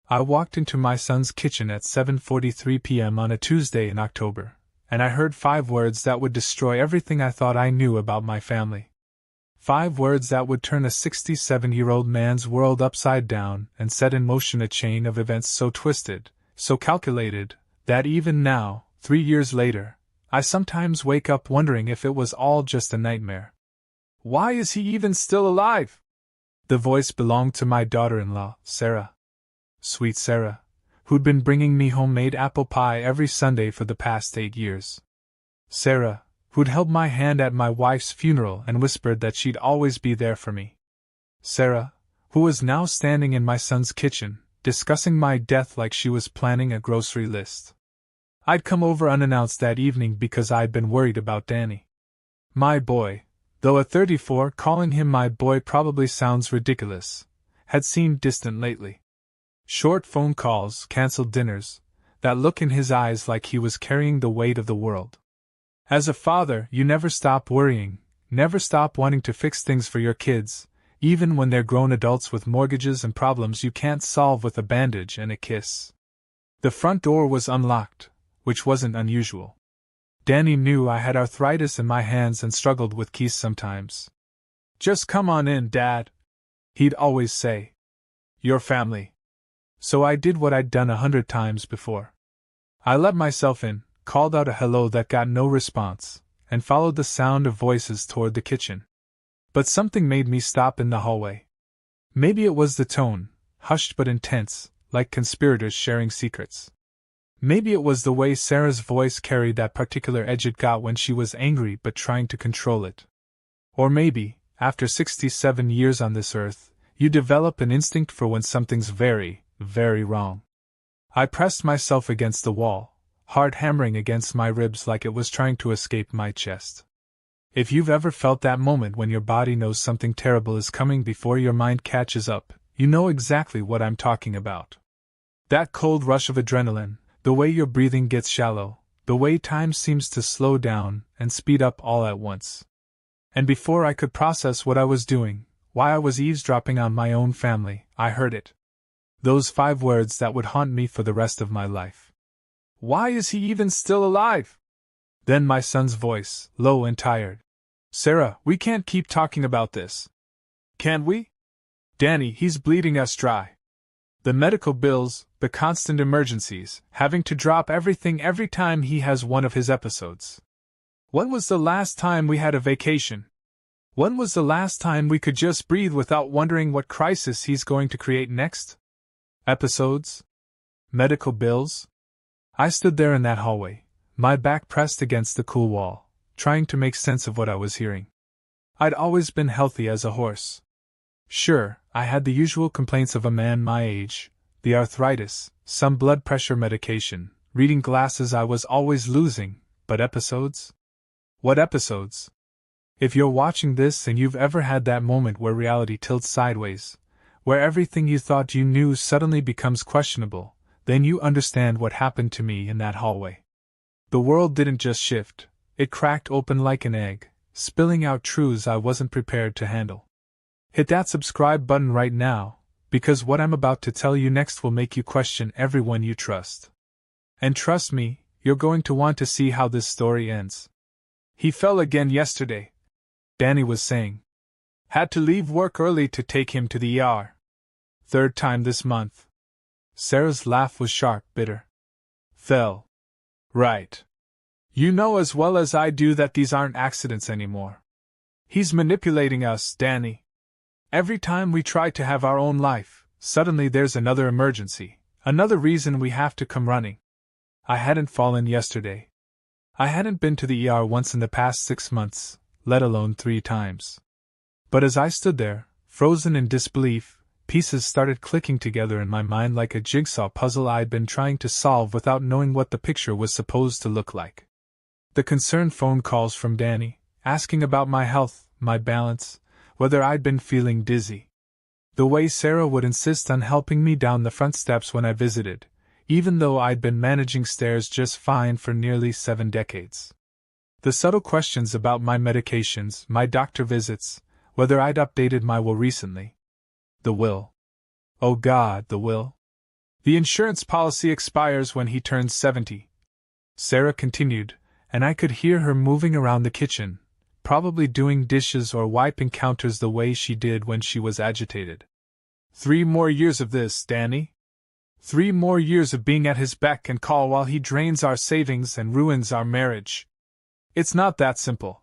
I walked into my son's kitchen at 7:43 p.m. on a Tuesday in October, and I heard 5 words that would destroy everything I thought I knew about my family. 5 words that would turn a 67-year-old man's world upside down and set in motion a chain of events so twisted, so calculated, that even now, 3 years later, I sometimes wake up wondering if it was all just a nightmare. Why is he even still alive? The voice belonged to my daughter-in-law, Sarah. Sweet Sarah, who'd been bringing me homemade apple pie every Sunday for the past 8 years. Sarah, who'd held my hand at my wife's funeral and whispered that she'd always be there for me. Sarah, who was now standing in my son's kitchen, discussing my death like she was planning a grocery list. I'd come over unannounced that evening because I'd been worried about Danny. My boy, though at 34 calling him my boy probably sounds ridiculous, had seemed distant lately. Short phone calls, cancelled dinners, that look in his eyes like he was carrying the weight of the world. As a father, you never stop worrying, never stop wanting to fix things for your kids, even when they're grown adults with mortgages and problems you can't solve with a bandage and a kiss. The front door was unlocked, which wasn't unusual. Danny knew I had arthritis in my hands and struggled with keys sometimes. "Just come on in, Dad," he'd always say. "Your family." So I did what I'd done 100 times before. I let myself in, called out a hello that got no response, and followed the sound of voices toward the kitchen. But something made me stop in the hallway. Maybe it was the tone, hushed but intense, like conspirators sharing secrets. Maybe it was the way Sarah's voice carried that particular edge it got when she was angry but trying to control it. Or maybe, after 67 years on this earth, you develop an instinct for when something's very, very wrong. I pressed myself against the wall, heart hammering against my ribs like it was trying to escape my chest. If you've ever felt that moment when your body knows something terrible is coming before your mind catches up, you know exactly what I'm talking about. That cold rush of adrenaline, the way your breathing gets shallow, the way time seems to slow down and speed up all at once. And before I could process what I was doing, why I was eavesdropping on my own family, I heard it. Those 5 words that would haunt me for the rest of my life. "Why is he even still alive?" Then my son's voice, low and tired. "Sarah, we can't keep talking about this. Can we? Danny, he's bleeding us dry. The medical bills, the constant emergencies, having to drop everything every time he has one of his episodes. When was the last time we had a vacation? When was the last time we could just breathe without wondering what crisis he's going to create next? Episodes? Medical bills?" I stood there in that hallway, my back pressed against the cool wall, trying to make sense of what I was hearing. I'd always been healthy as a horse. Sure, I had the usual complaints of a man my age, the arthritis, some blood pressure medication, reading glasses I was always losing, but episodes? What episodes? If you're watching this and you've ever had that moment where reality tilts sideways, where everything you thought you knew suddenly becomes questionable, then you understand what happened to me in that hallway. The world didn't just shift, it cracked open like an egg, spilling out truths I wasn't prepared to handle. Hit that subscribe button right now, because what I'm about to tell you next will make you question everyone you trust. And trust me, you're going to want to see how this story ends. "He fell again yesterday," Danny was saying. "Had to leave work early to take him to the ER. 3rd time this month." Sarah's laugh was sharp, bitter. "Fell. Right. You know as well as I do that these aren't accidents anymore. He's manipulating us, Danny. Every time we try to have our own life, suddenly there's another emergency, another reason we have to come running. I hadn't fallen yesterday. I hadn't been to the ER once in the past 6 months, let alone 3 times. But as I stood there, frozen in disbelief, pieces started clicking together in my mind like a jigsaw puzzle I'd been trying to solve without knowing what the picture was supposed to look like. The concerned phone calls from Danny, asking about my health, my balance, whether I'd been feeling dizzy. The way Sarah would insist on helping me down the front steps when I visited, even though I'd been managing stairs just fine for nearly 7 decades. The subtle questions about my medications, my doctor visits, whether I'd updated my will recently. The will. Oh God, the will. The insurance policy expires when he turns 70. Sarah continued, and I could hear her moving around the kitchen, probably doing dishes or wiping counters the way she did when she was agitated. 3 more years of this, Danny. 3 more years of being at his beck and call while he drains our savings and ruins our marriage. It's not that simple,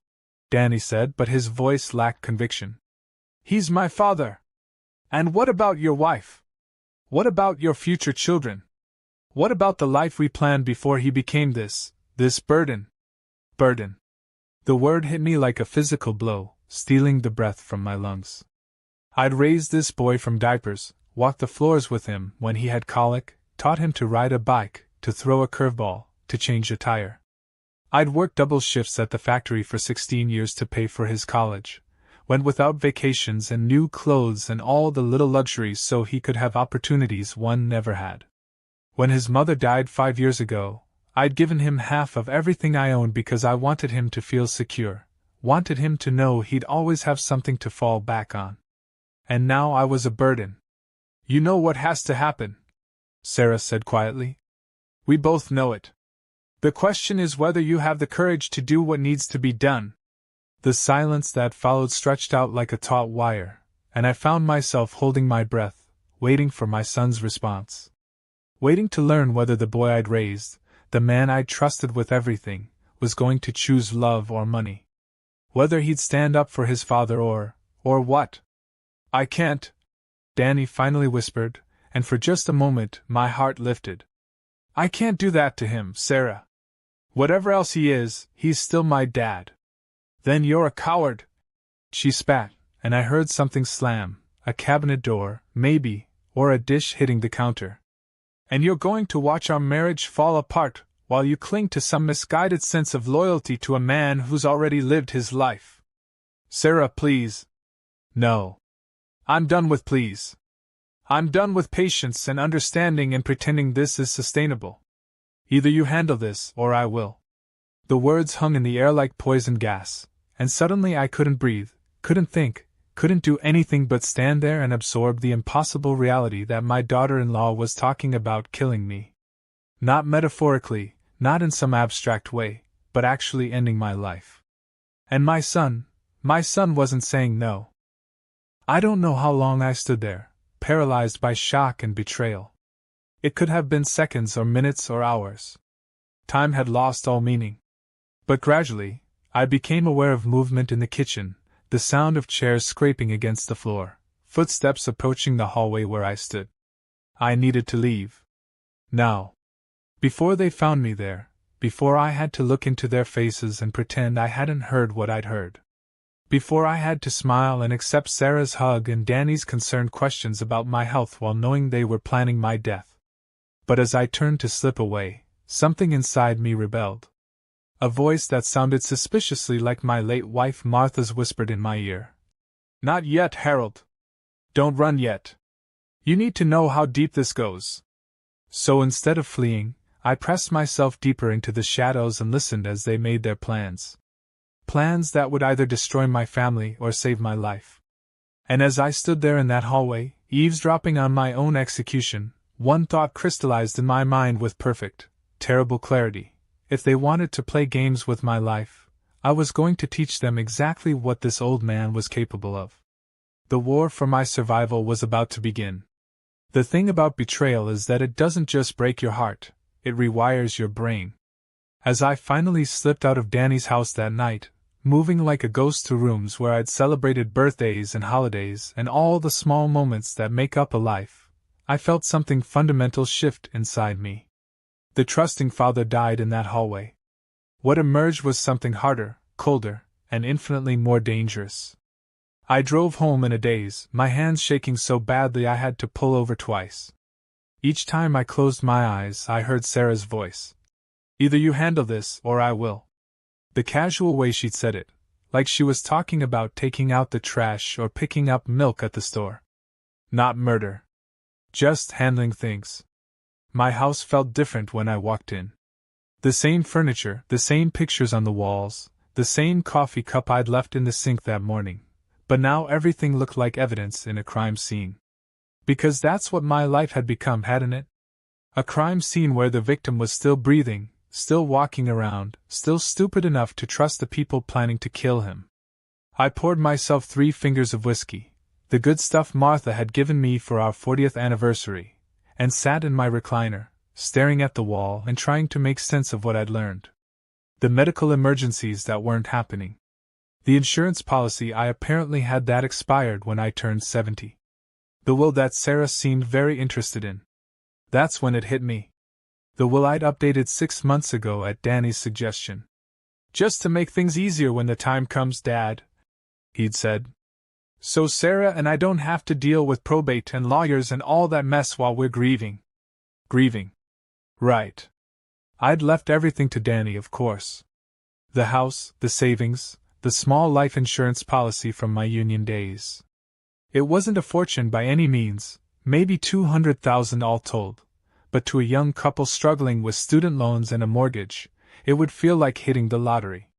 Danny said, but his voice lacked conviction. He's my father. And what about your wife? What about your future children? What about the life we planned before he became this burden? Burden. The word hit me like a physical blow, stealing the breath from my lungs. I'd raised this boy from diapers, walked the floors with him when he had colic, taught him to ride a bike, to throw a curveball, to change a tire. I'd worked double shifts at the factory for 16 years to pay for his college, went without vacations and new clothes and all the little luxuries so he could have opportunities one never had. When his mother died 5 years ago, I'd given him half of everything I owned because I wanted him to feel secure, wanted him to know he'd always have something to fall back on. And now I was a burden. You know what has to happen, Sarah said quietly. We both know it. The question is whether you have the courage to do what needs to be done. The silence that followed stretched out like a taut wire, and I found myself holding my breath, waiting for my son's response. Waiting to learn whether the boy I'd raised, the man I'd trusted with everything, was going to choose love or money. Whether he'd stand up for his father or what. I can't, Danny finally whispered, and for just a moment my heart lifted. I can't do that to him, Sarah. Whatever else he is, he's still my dad. Then you're a coward, she spat, and I heard something slam, a cabinet door, maybe, or a dish hitting the counter. And you're going to watch our marriage fall apart while you cling to some misguided sense of loyalty to a man who's already lived his life. Sarah, please. No. I'm done with please. I'm done with patience and understanding and pretending this is sustainable. Either you handle this, or I will. The words hung in the air like poison gas, and suddenly I couldn't breathe, couldn't think, couldn't do anything but stand there and absorb the impossible reality that my daughter-in-law was talking about killing me. Not metaphorically, not in some abstract way, but actually ending my life. And my son wasn't saying no. I don't know how long I stood there, paralyzed by shock and betrayal. It could have been seconds or minutes or hours. Time had lost all meaning. But gradually, I became aware of movement in the kitchen, the sound of chairs scraping against the floor, footsteps approaching the hallway where I stood. I needed to leave. Now. Before they found me there, before I had to look into their faces and pretend I hadn't heard what I'd heard. Before I had to smile and accept Sarah's hug and Danny's concerned questions about my health while knowing they were planning my death. But as I turned to slip away, something inside me rebelled. A voice that sounded suspiciously like my late wife Martha's whispered in my ear. Not yet, Harold. Don't run yet. You need to know how deep this goes. So instead of fleeing, I pressed myself deeper into the shadows and listened as they made their plans. Plans that would either destroy my family or save my life. And as I stood there in that hallway, eavesdropping on my own execution, one thought crystallized in my mind with perfect, terrible clarity. If they wanted to play games with my life, I was going to teach them exactly what this old man was capable of. The war for my survival was about to begin. The thing about betrayal is that it doesn't just break your heart, it rewires your brain. As I finally slipped out of Danny's house that night, moving like a ghost to rooms where I'd celebrated birthdays and holidays and all the small moments that make up a life, I felt something fundamental shift inside me. The trusting father died in that hallway. What emerged was something harder, colder, and infinitely more dangerous. I drove home in a daze, my hands shaking so badly I had to pull over twice. Each time I closed my eyes, I heard Sarah's voice. Either you handle this, or I will. The casual way she'd said it, like she was talking about taking out the trash or picking up milk at the store. Not murder. Just handling things. My house felt different when I walked in. The same furniture, the same pictures on the walls, the same coffee cup I'd left in the sink that morning, but now everything looked like evidence in a crime scene. Because that's what my life had become, hadn't it? A crime scene where the victim was still breathing, still walking around, still stupid enough to trust the people planning to kill him. I poured myself 3 fingers of whiskey, the good stuff Martha had given me for our 40th anniversary, and sat in my recliner, staring at the wall and trying to make sense of what I'd learned. The medical emergencies that weren't happening. The insurance policy I apparently had that expired when I turned 70. The will that Sarah seemed very interested in. That's when it hit me. The will I'd updated 6 months ago at Danny's suggestion. "Just to make things easier when the time comes, Dad," he'd said. "So Sarah and I don't have to deal with probate and lawyers and all that mess while we're grieving." Grieving. Right. I'd left everything to Danny, of course. The house, the savings, the small life insurance policy from my union days. It wasn't a fortune by any means, maybe $200,000 all told, but to a young couple struggling with student loans and a mortgage, it would feel like hitting the lottery.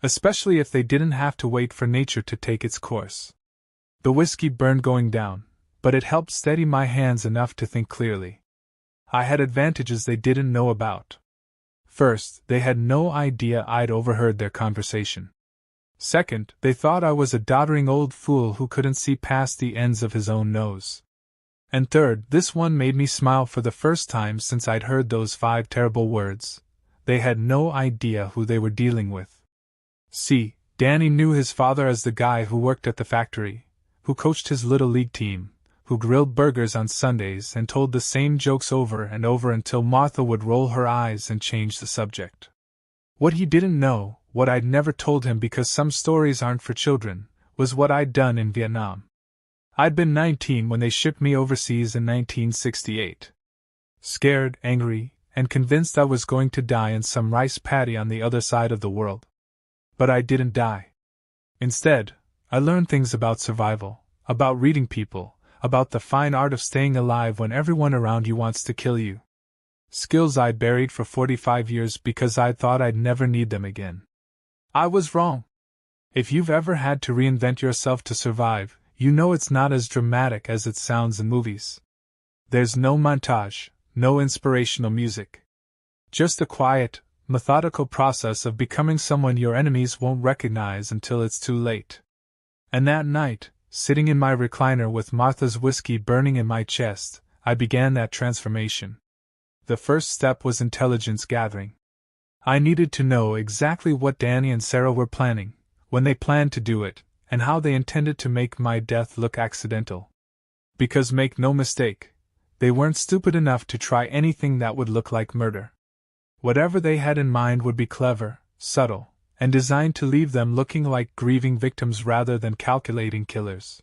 Especially if they didn't have to wait for nature to take its course. The whiskey burned going down, but it helped steady my hands enough to think clearly. I had advantages they didn't know about. First, they had no idea I'd overheard their conversation. Second, they thought I was a doddering old fool who couldn't see past the ends of his own nose. And third, this one made me smile for the first time since I'd heard those 5 terrible words. They had no idea who they were dealing with. See, Danny knew his father as the guy who worked at the factory, who coached his little league team, who grilled burgers on Sundays and told the same jokes over and over until Martha would roll her eyes and change the subject. What he didn't know, what I'd never told him because some stories aren't for children, was what I'd done in Vietnam. I'd been 19 when they shipped me overseas in 1968. Scared, angry, and convinced I was going to die in some rice paddy on the other side of the world. But I didn't die. Instead, I learned things about survival, about reading people, about the fine art of staying alive when everyone around you wants to kill you. Skills I'd buried for 45 years because I thought I'd never need them again. I was wrong. If you've ever had to reinvent yourself to survive, you know it's not as dramatic as it sounds in movies. There's no montage, no inspirational music. Just a quiet, methodical process of becoming someone your enemies won't recognize until it's too late. And that night, sitting in my recliner with Martha's whiskey burning in my chest, I began that transformation. The first step was intelligence gathering. I needed to know exactly what Danny and Sarah were planning, when they planned to do it, and how they intended to make my death look accidental. Because make no mistake, they weren't stupid enough to try anything that would look like murder. Whatever they had in mind would be clever, subtle, and designed to leave them looking like grieving victims rather than calculating killers.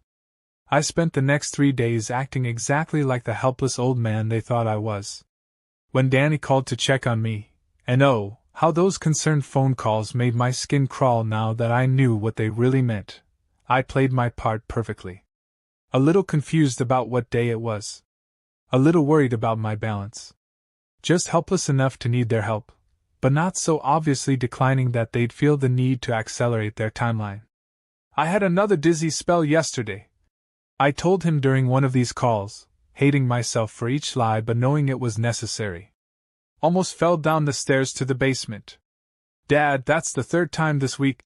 I spent the next 3 days acting exactly like the helpless old man they thought I was. When Danny called to check on me, and oh, how those concerned phone calls made my skin crawl now that I knew what they really meant, I played my part perfectly. A little confused about what day it was. A little worried about my balance. Just helpless enough to need their help, but not so obviously declining that they'd feel the need to accelerate their timeline. "I had another dizzy spell yesterday," I told him during one of these calls, hating myself for each lie but knowing it was necessary. "Almost fell down the stairs to the basement." "Dad, that's the 3rd time this week,"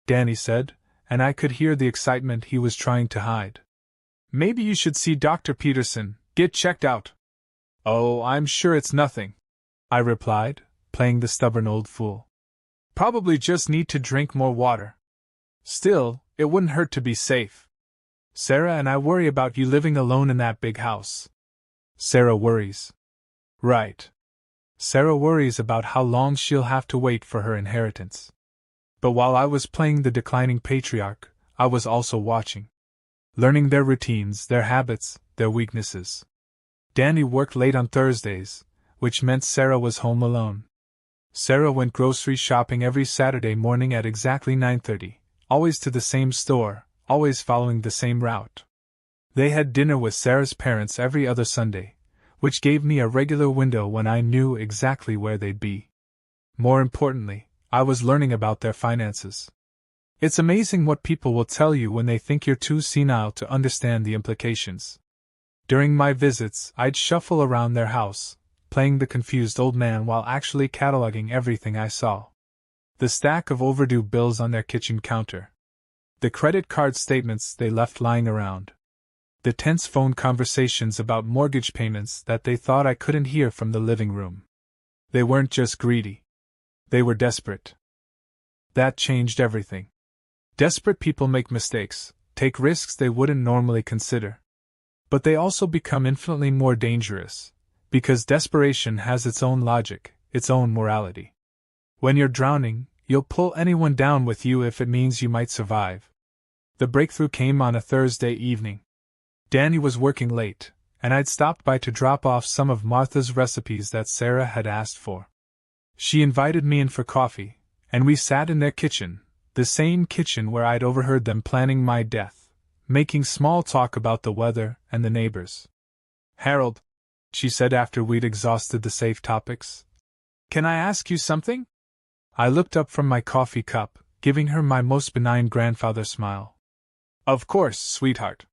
Danny said, and I could hear the excitement he was trying to hide. "Maybe you should see Dr. Peterson, get checked out." "Oh, I'm sure it's nothing," I replied, playing the stubborn old fool. "Probably just need to drink more water. Still, it wouldn't hurt to be safe. Sarah and I worry about you living alone in that big house." Sarah worries. Right. Sarah worries about how long she'll have to wait for her inheritance. But while I was playing the declining patriarch, I was also watching. Learning their routines, their habits, their weaknesses. Danny worked late on Thursdays, which meant Sarah was home alone. Sarah went grocery shopping every Saturday morning at exactly 9:30, always to the same store, always following the same route. They had dinner with Sarah's parents every other Sunday, which gave me a regular window when I knew exactly where they'd be. More importantly, I was learning about their finances. It's amazing what people will tell you when they think you're too senile to understand the implications. During my visits, I'd shuffle around their house, playing the confused old man while actually cataloging everything I saw. The stack of overdue bills on their kitchen counter. The credit card statements they left lying around. The tense phone conversations about mortgage payments that they thought I couldn't hear from the living room. They weren't just greedy. They were desperate. That changed everything. Desperate people make mistakes, take risks they wouldn't normally consider. But they also become infinitely more dangerous, because desperation has its own logic, its own morality. When you're drowning, you'll pull anyone down with you if it means you might survive. The breakthrough came on a Thursday evening. Danny was working late, and I'd stopped by to drop off some of Martha's recipes that Sarah had asked for. She invited me in for coffee, and we sat in their kitchen, the same kitchen where I'd overheard them planning my death, making small talk about the weather and the neighbors. "Harold," she said after we'd exhausted the safe topics, "can I ask you something?" I looked up from my coffee cup, giving her my most benign grandfather smile. "Of course, sweetheart.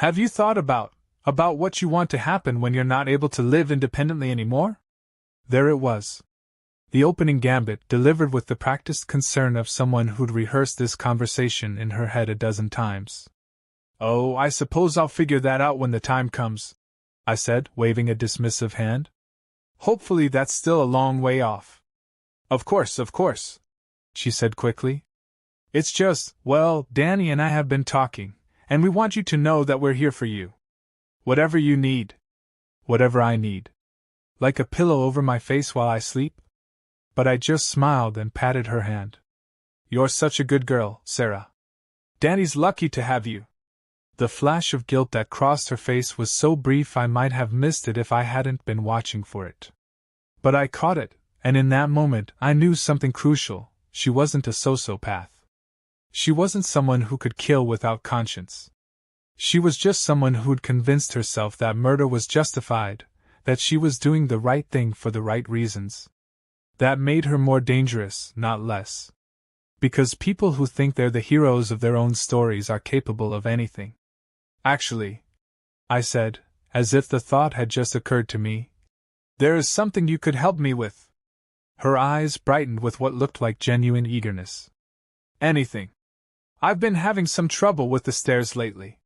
Have you thought about what you want to happen when you're not able to live independently anymore?" There it was. The opening gambit, delivered with the practiced concern of someone who'd rehearsed this conversation in her head a dozen times. "Oh, I suppose I'll figure that out when the time comes," I said, waving a dismissive hand. "Hopefully that's still a long way off." Of course, she said quickly. "It's just, well, Danny and I have been talking, and we want you to know that we're here for you. Whatever you need. Whatever I need. Like a pillow over my face while I sleep?" But I just smiled and patted her hand. "You're such a good girl, Sarah. Danny's lucky to have you." The flash of guilt that crossed her face was so brief I might have missed it if I hadn't been watching for it. But I caught it, and in that moment I knew something crucial: she wasn't a sociopath. She wasn't someone who could kill without conscience. She was just someone who'd convinced herself that murder was justified, that she was doing the right thing for the right reasons. That made her more dangerous, not less. Because people who think they're the heroes of their own stories are capable of anything. "Actually," I said, as if the thought had just occurred to me, "there is something you could help me with." Her eyes brightened with what looked like genuine eagerness. "Anything. I've been having some trouble with the stairs lately.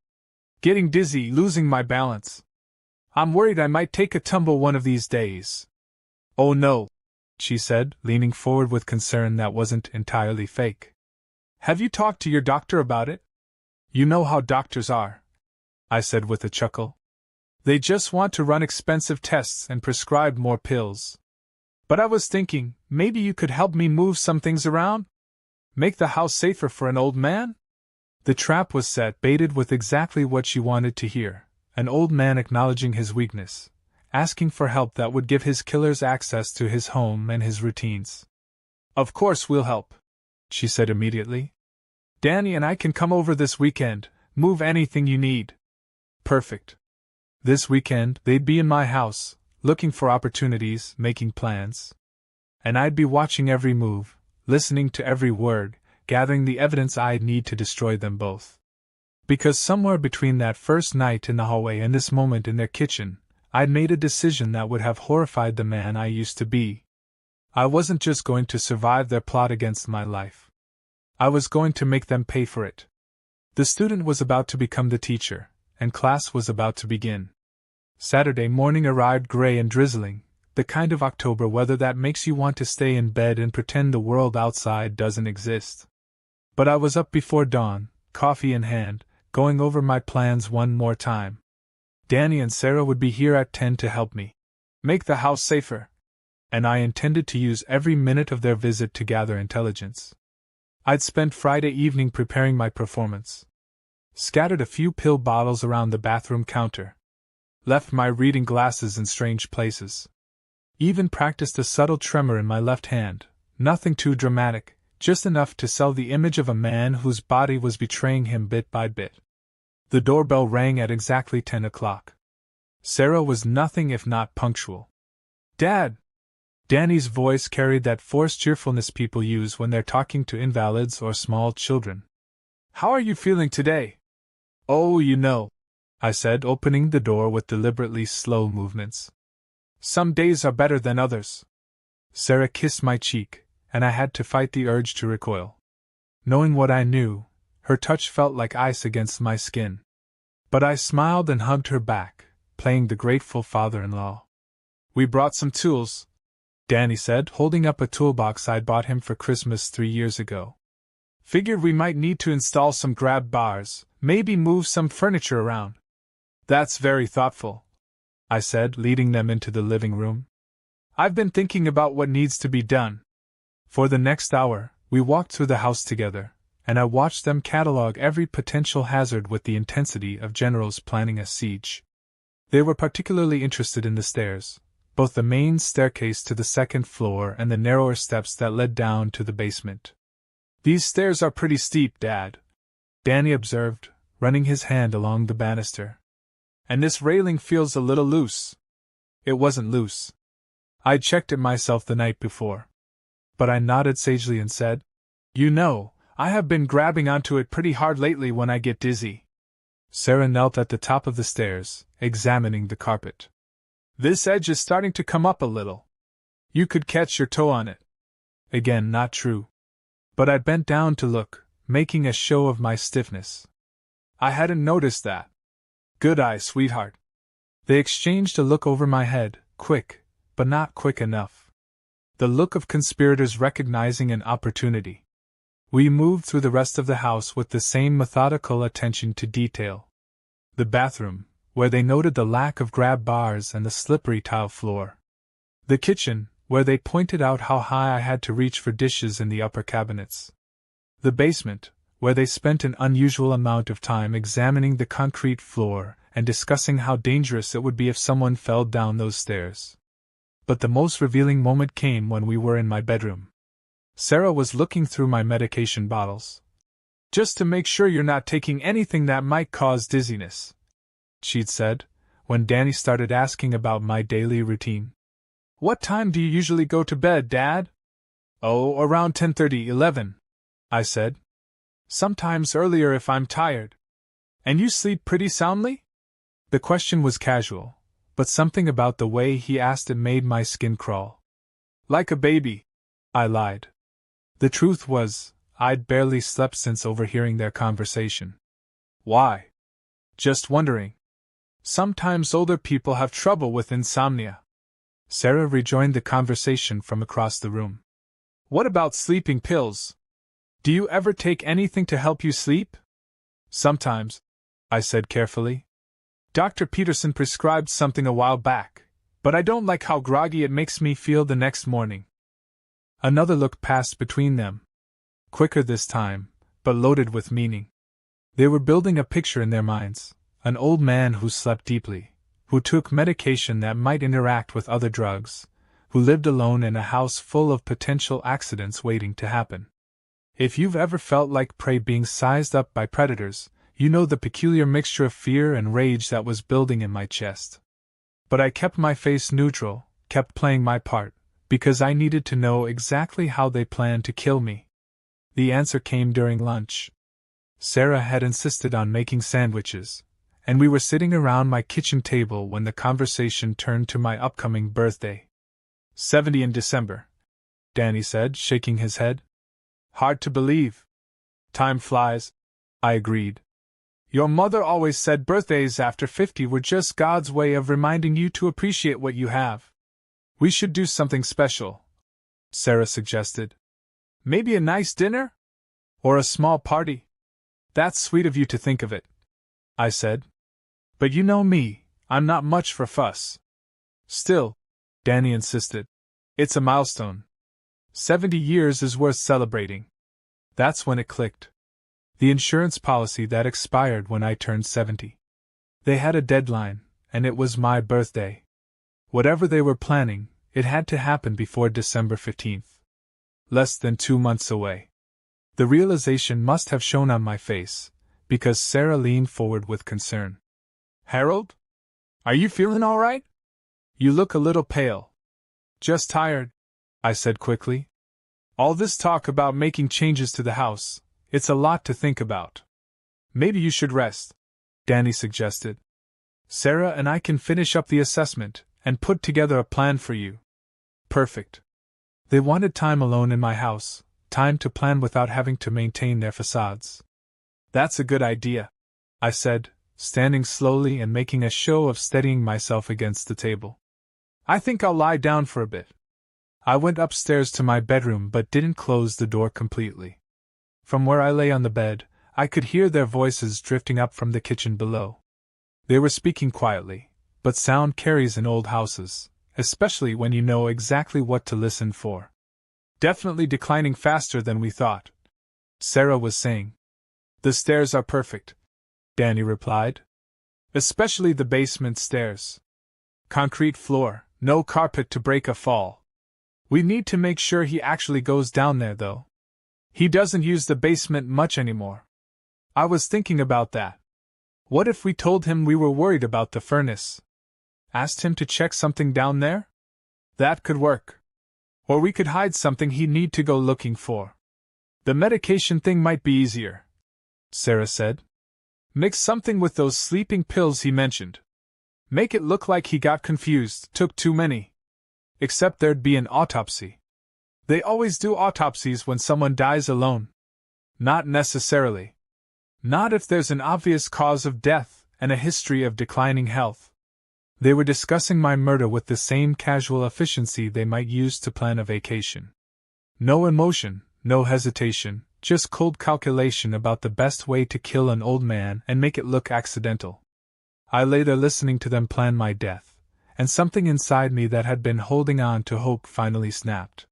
Getting dizzy, losing my balance. I'm worried I might take a tumble one of these days." "Oh no," she said, leaning forward with concern that wasn't entirely fake. "Have you talked to your doctor about it?" "You know how doctors are," I said with a chuckle. "They just want to run expensive tests and prescribe more pills. But I was thinking, maybe you could help me move some things around? Make the house safer for an old man?" The trap was set, baited with exactly what she wanted to hear: an old man acknowledging his weakness, asking for help that would give his killers access to his home and his routines. "Of course we'll help," she said immediately. "Danny and I can come over this weekend, move anything you need." Perfect. This weekend, they'd be in my house, looking for opportunities, making plans. And I'd be watching every move, listening to every word, gathering the evidence I'd need to destroy them both. Because somewhere between that first night in the hallway and this moment in their kitchen, I'd made a decision that would have horrified the man I used to be. I wasn't just going to survive their plot against my life. I was going to make them pay for it. The student was about to become the teacher, and class was about to begin. Saturday morning arrived gray and drizzling, the kind of October weather that makes you want to stay in bed and pretend the world outside doesn't exist. But I was up before dawn, coffee in hand, going over my plans one more time. Danny and Sarah would be here at 10 to help me make the house safer, and I intended to use every minute of their visit to gather intelligence. I'd spent Friday evening preparing my performance. Scattered a few pill bottles around the bathroom counter. Left my reading glasses in strange places. Even practiced a subtle tremor in my left hand, nothing too dramatic, just enough to sell the image of a man whose body was betraying him bit by bit. The doorbell rang at exactly 10 o'clock. Sarah was nothing if not punctual. "Dad!" Danny's voice carried that forced cheerfulness people use when they're talking to invalids or small children. "How are you feeling today?" "Oh, you know," I said, opening the door with deliberately slow movements. Some days are better than others. Sarah kissed my cheek, and I had to fight the urge to recoil. Knowing what I knew, her touch felt like ice against my skin. But I smiled and hugged her back, playing the grateful father-in-law. We brought some tools, Danny said, holding up a toolbox I'd bought him for Christmas 3 years ago. Figured we might need to install some grab bars, maybe move some furniture around. That's very thoughtful, I said, leading them into the living room. I've been thinking about what needs to be done. For the next hour, we walked through the house together, and I watched them catalog every potential hazard with the intensity of generals planning a siege. They were particularly interested in the stairs, both the main staircase to the second floor and the narrower steps that led down to the basement. These stairs are pretty steep, Dad, Danny observed, running his hand along the banister. And this railing feels a little loose. It wasn't loose. I'd checked it myself the night before. But I nodded sagely and said, You know, I have been grabbing onto it pretty hard lately when I get dizzy. Sarah knelt at the top of the stairs, examining the carpet. This edge is starting to come up a little. You could catch your toe on it. Again, not true. But I bent down to look, making a show of my stiffness. I hadn't noticed that. Good eye, sweetheart. They exchanged a look over my head, quick, but not quick enough. The look of conspirators recognizing an opportunity. We moved through the rest of the house with the same methodical attention to detail. The bathroom, where they noted the lack of grab bars and the slippery tile floor. The kitchen, where they pointed out how high I had to reach for dishes in the upper cabinets. The basement, where they spent an unusual amount of time examining the concrete floor and discussing how dangerous it would be if someone fell down those stairs. But the most revealing moment came when we were in my bedroom. Sarah was looking through my medication bottles. Just to make sure you're not taking anything that might cause dizziness, she'd said, when Danny started asking about my daily routine. What time do you usually go to bed, Dad? Oh, around 10:30, 11, I said. Sometimes earlier if I'm tired. And you sleep pretty soundly? The question was casual, but something about the way he asked it made my skin crawl. Like a baby, I lied. The truth was, I'd barely slept since overhearing their conversation. Why? Just wondering. Sometimes older people have trouble with insomnia. Sarah rejoined the conversation from across the room. What about sleeping pills? Do you ever take anything to help you sleep? Sometimes, I said carefully. Dr. Peterson prescribed something a while back, but I don't like how groggy it makes me feel the next morning. Another look passed between them. Quicker this time, but loaded with meaning. They were building a picture in their minds, an old man who slept deeply, who took medication that might interact with other drugs, who lived alone in a house full of potential accidents waiting to happen. If you've ever felt like prey being sized up by predators, you know the peculiar mixture of fear and rage that was building in my chest. But I kept my face neutral, kept playing my part, because I needed to know exactly how they planned to kill me. The answer came during lunch. Sarah had insisted on making sandwiches, and we were sitting around my kitchen table when the conversation turned to my upcoming birthday. 70 in December, Danny said, shaking his head. Hard to believe. Time flies, I agreed. Your mother always said birthdays after 50 were just God's way of reminding you to appreciate what you have. We should do something special, Sarah suggested. Maybe a nice dinner? Or a small party? That's sweet of you to think of it, I said. But you know me, I'm not much for fuss. Still, Danny insisted. It's a milestone. 70 years is worth celebrating. That's when it clicked. The insurance policy that expired when I turned 70. They had a deadline, and it was my birthday. Whatever they were planning, it had to happen before December 15th. Less than 2 months away. The realization must have shown on my face, because Sarah leaned forward with concern. Harold? Are you feeling all right? You look a little pale. Just tired, I said quickly. All this talk about making changes to the house, it's a lot to think about. Maybe you should rest, Danny suggested. Sarah and I can finish up the assessment, and put together a plan for you. Perfect. They wanted time alone in my house, time to plan without having to maintain their facades. That's a good idea, I said, standing slowly and making a show of steadying myself against the table. I think I'll lie down for a bit. I went upstairs to my bedroom but didn't close the door completely. From where I lay on the bed, I could hear their voices drifting up from the kitchen below. They were speaking quietly, but sound carries in old houses, especially when you know exactly what to listen for. Definitely declining faster than we thought, Sarah was saying. The stairs are perfect, Danny replied. Especially the basement stairs. Concrete floor, no carpet to break a fall. We need to make sure he actually goes down there, though. He doesn't use the basement much anymore. I was thinking about that. What if we told him we were worried about the furnace? Asked him to check something down there? That could work. Or we could hide something he'd need to go looking for. The medication thing might be easier, Sarah said. Mix something with those sleeping pills he mentioned. Make it look like he got confused, took too many. Except there'd be an autopsy. They always do autopsies when someone dies alone. Not necessarily. Not if there's an obvious cause of death and a history of declining health. They were discussing my murder with the same casual efficiency they might use to plan a vacation. No emotion, no hesitation, just cold calculation about the best way to kill an old man and make it look accidental. I lay there listening to them plan my death, and something inside me that had been holding on to hope finally snapped.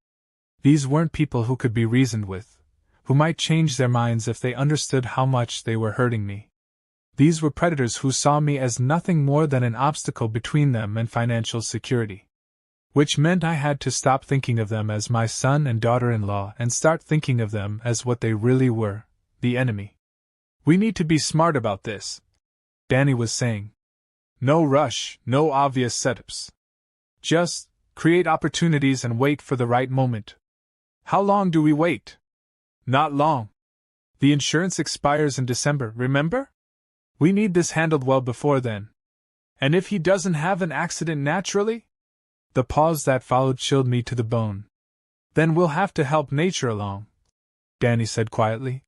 These weren't people who could be reasoned with, who might change their minds if they understood how much they were hurting me. These were predators who saw me as nothing more than an obstacle between them and financial security. Which meant I had to stop thinking of them as my son and daughter-in-law and start thinking of them as what they really were, the enemy. We need to be smart about this, Danny was saying. No rush, no obvious setups. Just create opportunities and wait for the right moment. How long do we wait? Not long. The insurance expires in December, remember? We need this handled well before then. And if he doesn't have an accident naturally? The pause that followed chilled me to the bone. Then we'll have to help nature along, Danny said quietly.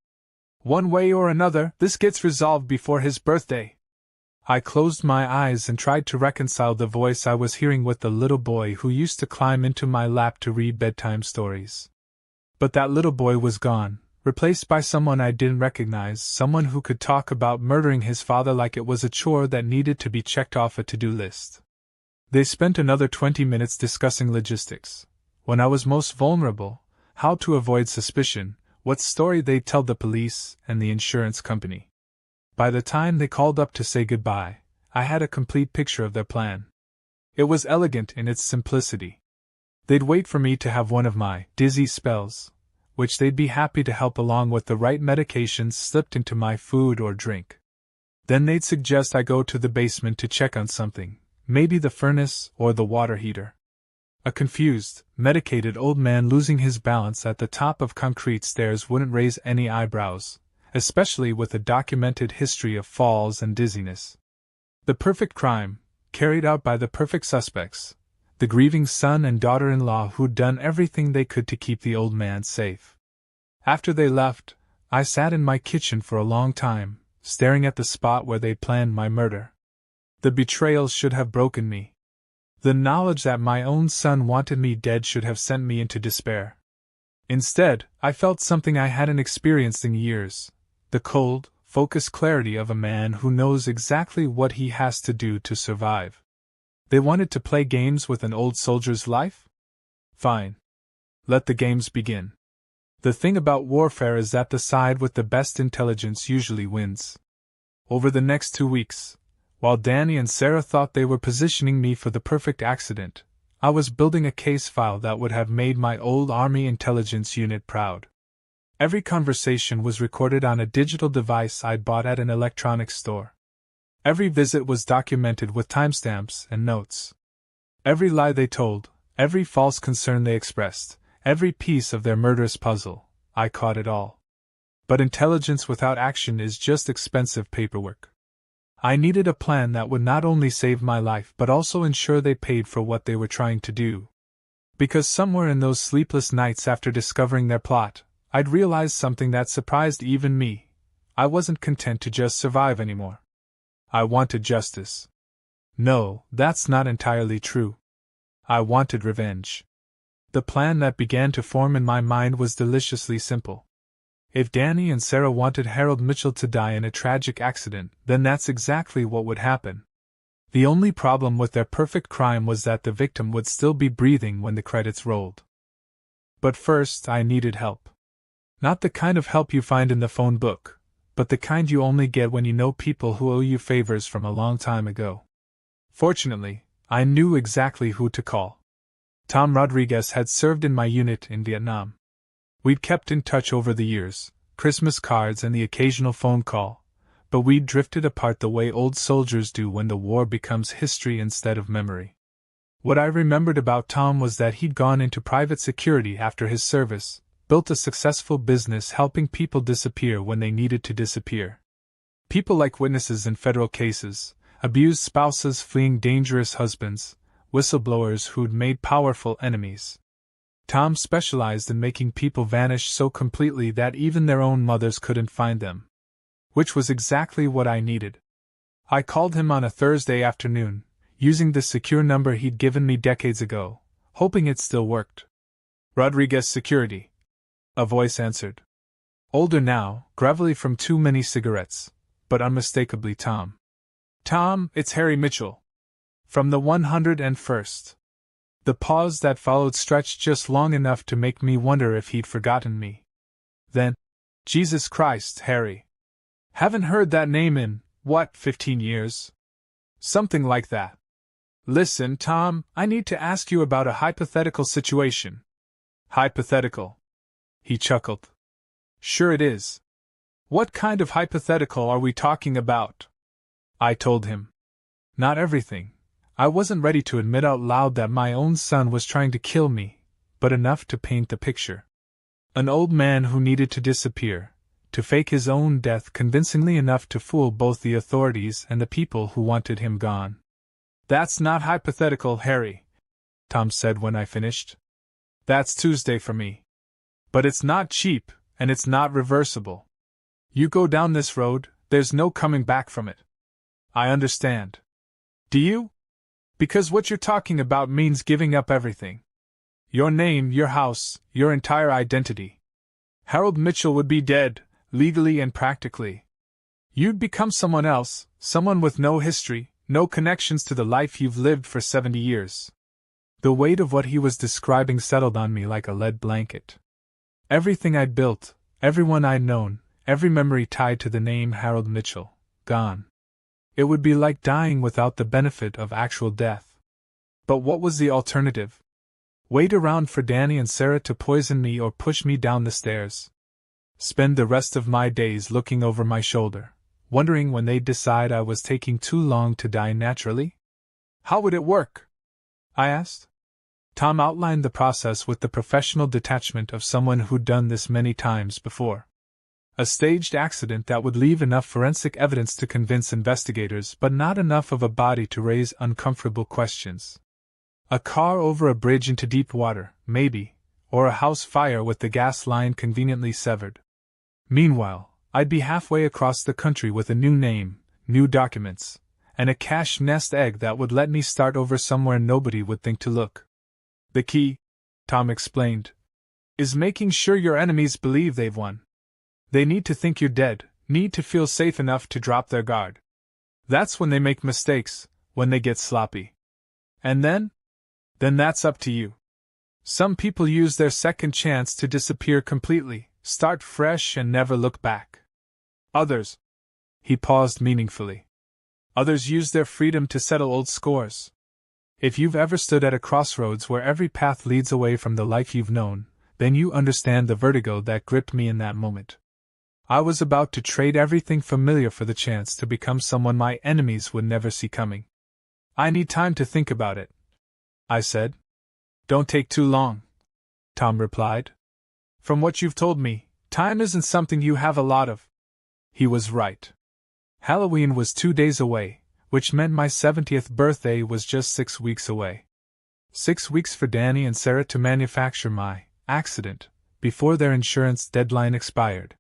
One way or another, this gets resolved before his birthday. I closed my eyes and tried to reconcile the voice I was hearing with the little boy who used to climb into my lap to read bedtime stories. But that little boy was gone, replaced by someone I didn't recognize, someone who could talk about murdering his father like it was a chore that needed to be checked off a to-do list. They spent another 20 minutes discussing logistics. When I was most vulnerable, how to avoid suspicion, what story they'd tell the police and the insurance company. By the time they called up to say goodbye, I had a complete picture of their plan. It was elegant in its simplicity. They'd wait for me to have one of my dizzy spells, which they'd be happy to help along with the right medications slipped into my food or drink. Then they'd suggest I go to the basement to check on something, maybe the furnace or the water heater. A confused, medicated old man losing his balance at the top of concrete stairs wouldn't raise any eyebrows, especially with a documented history of falls and dizziness. The perfect crime, carried out by the perfect suspects, the grieving son and daughter-in-law who'd done everything they could to keep the old man safe. After they left, I sat in my kitchen for a long time, staring at the spot where they'd planned my murder. The betrayal should have broken me. The knowledge that my own son wanted me dead should have sent me into despair. Instead, I felt something I hadn't experienced in years, the cold, focused clarity of a man who knows exactly what he has to do to survive. They wanted to play games with an old soldier's life? Fine. Let the games begin. The thing about warfare is that the side with the best intelligence usually wins. Over the next 2 weeks, while Danny and Sarah thought they were positioning me for the perfect accident, I was building a case file that would have made my old Army intelligence unit proud. Every conversation was recorded on a digital device I'd bought at an electronics store. Every visit was documented with timestamps and notes. Every lie they told, every false concern they expressed, every piece of their murderous puzzle, I caught it all. But intelligence without action is just expensive paperwork. I needed a plan that would not only save my life but also ensure they paid for what they were trying to do. Because somewhere in those sleepless nights after discovering their plot, I'd realized something that surprised even me. I wasn't content to just survive anymore. I wanted justice. No, that's not entirely true. I wanted revenge. The plan that began to form in my mind was deliciously simple. If Danny and Sarah wanted Harold Mitchell to die in a tragic accident, then that's exactly what would happen. The only problem with their perfect crime was that the victim would still be breathing when the credits rolled. But first, I needed help. Not the kind of help you find in the phone book, but the kind you only get when you know people who owe you favors from a long time ago. Fortunately, I knew exactly who to call. Tom Rodriguez had served in my unit in Vietnam. We'd kept in touch over the years, Christmas cards and the occasional phone call, but we'd drifted apart the way old soldiers do when the war becomes history instead of memory. What I remembered about Tom was that he'd gone into private security after his service, built a successful business helping people disappear when they needed to disappear. People like witnesses in federal cases, abused spouses fleeing dangerous husbands, whistleblowers who'd made powerful enemies. Tom specialized in making people vanish so completely that even their own mothers couldn't find them. Which was exactly what I needed. I called him on a Thursday afternoon, using the secure number he'd given me decades ago, hoping it still worked. Rodriguez Security. A voice answered. Older now, gravelly from too many cigarettes, but unmistakably Tom. Tom, it's Harry Mitchell. From the 101st. The pause that followed stretched just long enough to make me wonder if he'd forgotten me. Then, Jesus Christ, Harry. Haven't heard that name in, 15 years? Something like that. Listen, Tom, I need to ask you about a hypothetical situation. Hypothetical? He chuckled. Sure it is. What kind of hypothetical are we talking about? I told him. Not everything. I wasn't ready to admit out loud that my own son was trying to kill me, but enough to paint the picture. An old man who needed to disappear, to fake his own death convincingly enough to fool both the authorities and the people who wanted him gone. That's not hypothetical, Harry, Tom said when I finished. That's Tuesday for me. But it's not cheap, and it's not reversible. You go down this road, there's no coming back from it. I understand. Do you? Because what you're talking about means giving up everything. Your name, your house, your entire identity. Harold Mitchell would be dead, legally and practically. You'd become someone else, someone with no history, no connections to the life you've lived for 70 years. The weight of what he was describing settled on me like a lead blanket. Everything I'd built, everyone I'd known, every memory tied to the name Harold Mitchell, gone. It would be like dying without the benefit of actual death. But what was the alternative? Wait around for Danny and Sarah to poison me or push me down the stairs? Spend the rest of my days looking over my shoulder, wondering when they'd decide I was taking too long to die naturally? How would it work? I asked. Tom outlined the process with the professional detachment of someone who'd done this many times before. A staged accident that would leave enough forensic evidence to convince investigators, but not enough of a body to raise uncomfortable questions. A car over a bridge into deep water, maybe, or a house fire with the gas line conveniently severed. Meanwhile, I'd be halfway across the country with a new name, new documents, and a cash nest egg that would let me start over somewhere nobody would think to look. The key, Tom explained, is making sure your enemies believe they've won. They need to think you're dead, need to feel safe enough to drop their guard. That's when they make mistakes, when they get sloppy. And then? Then that's up to you. Some people use their second chance to disappear completely, start fresh and never look back. Others. He paused meaningfully. Others use their freedom to settle old scores. If you've ever stood at a crossroads where every path leads away from the life you've known, then you understand the vertigo that gripped me in that moment. I was about to trade everything familiar for the chance to become someone my enemies would never see coming. I need time to think about it, I said. Don't take too long, Tom replied. From what you've told me, time isn't something you have a lot of. He was right. Halloween was 2 days away, which meant my 70th birthday was just 6 weeks away. 6 weeks for Danny and Sarah to manufacture my accident before their insurance deadline expired.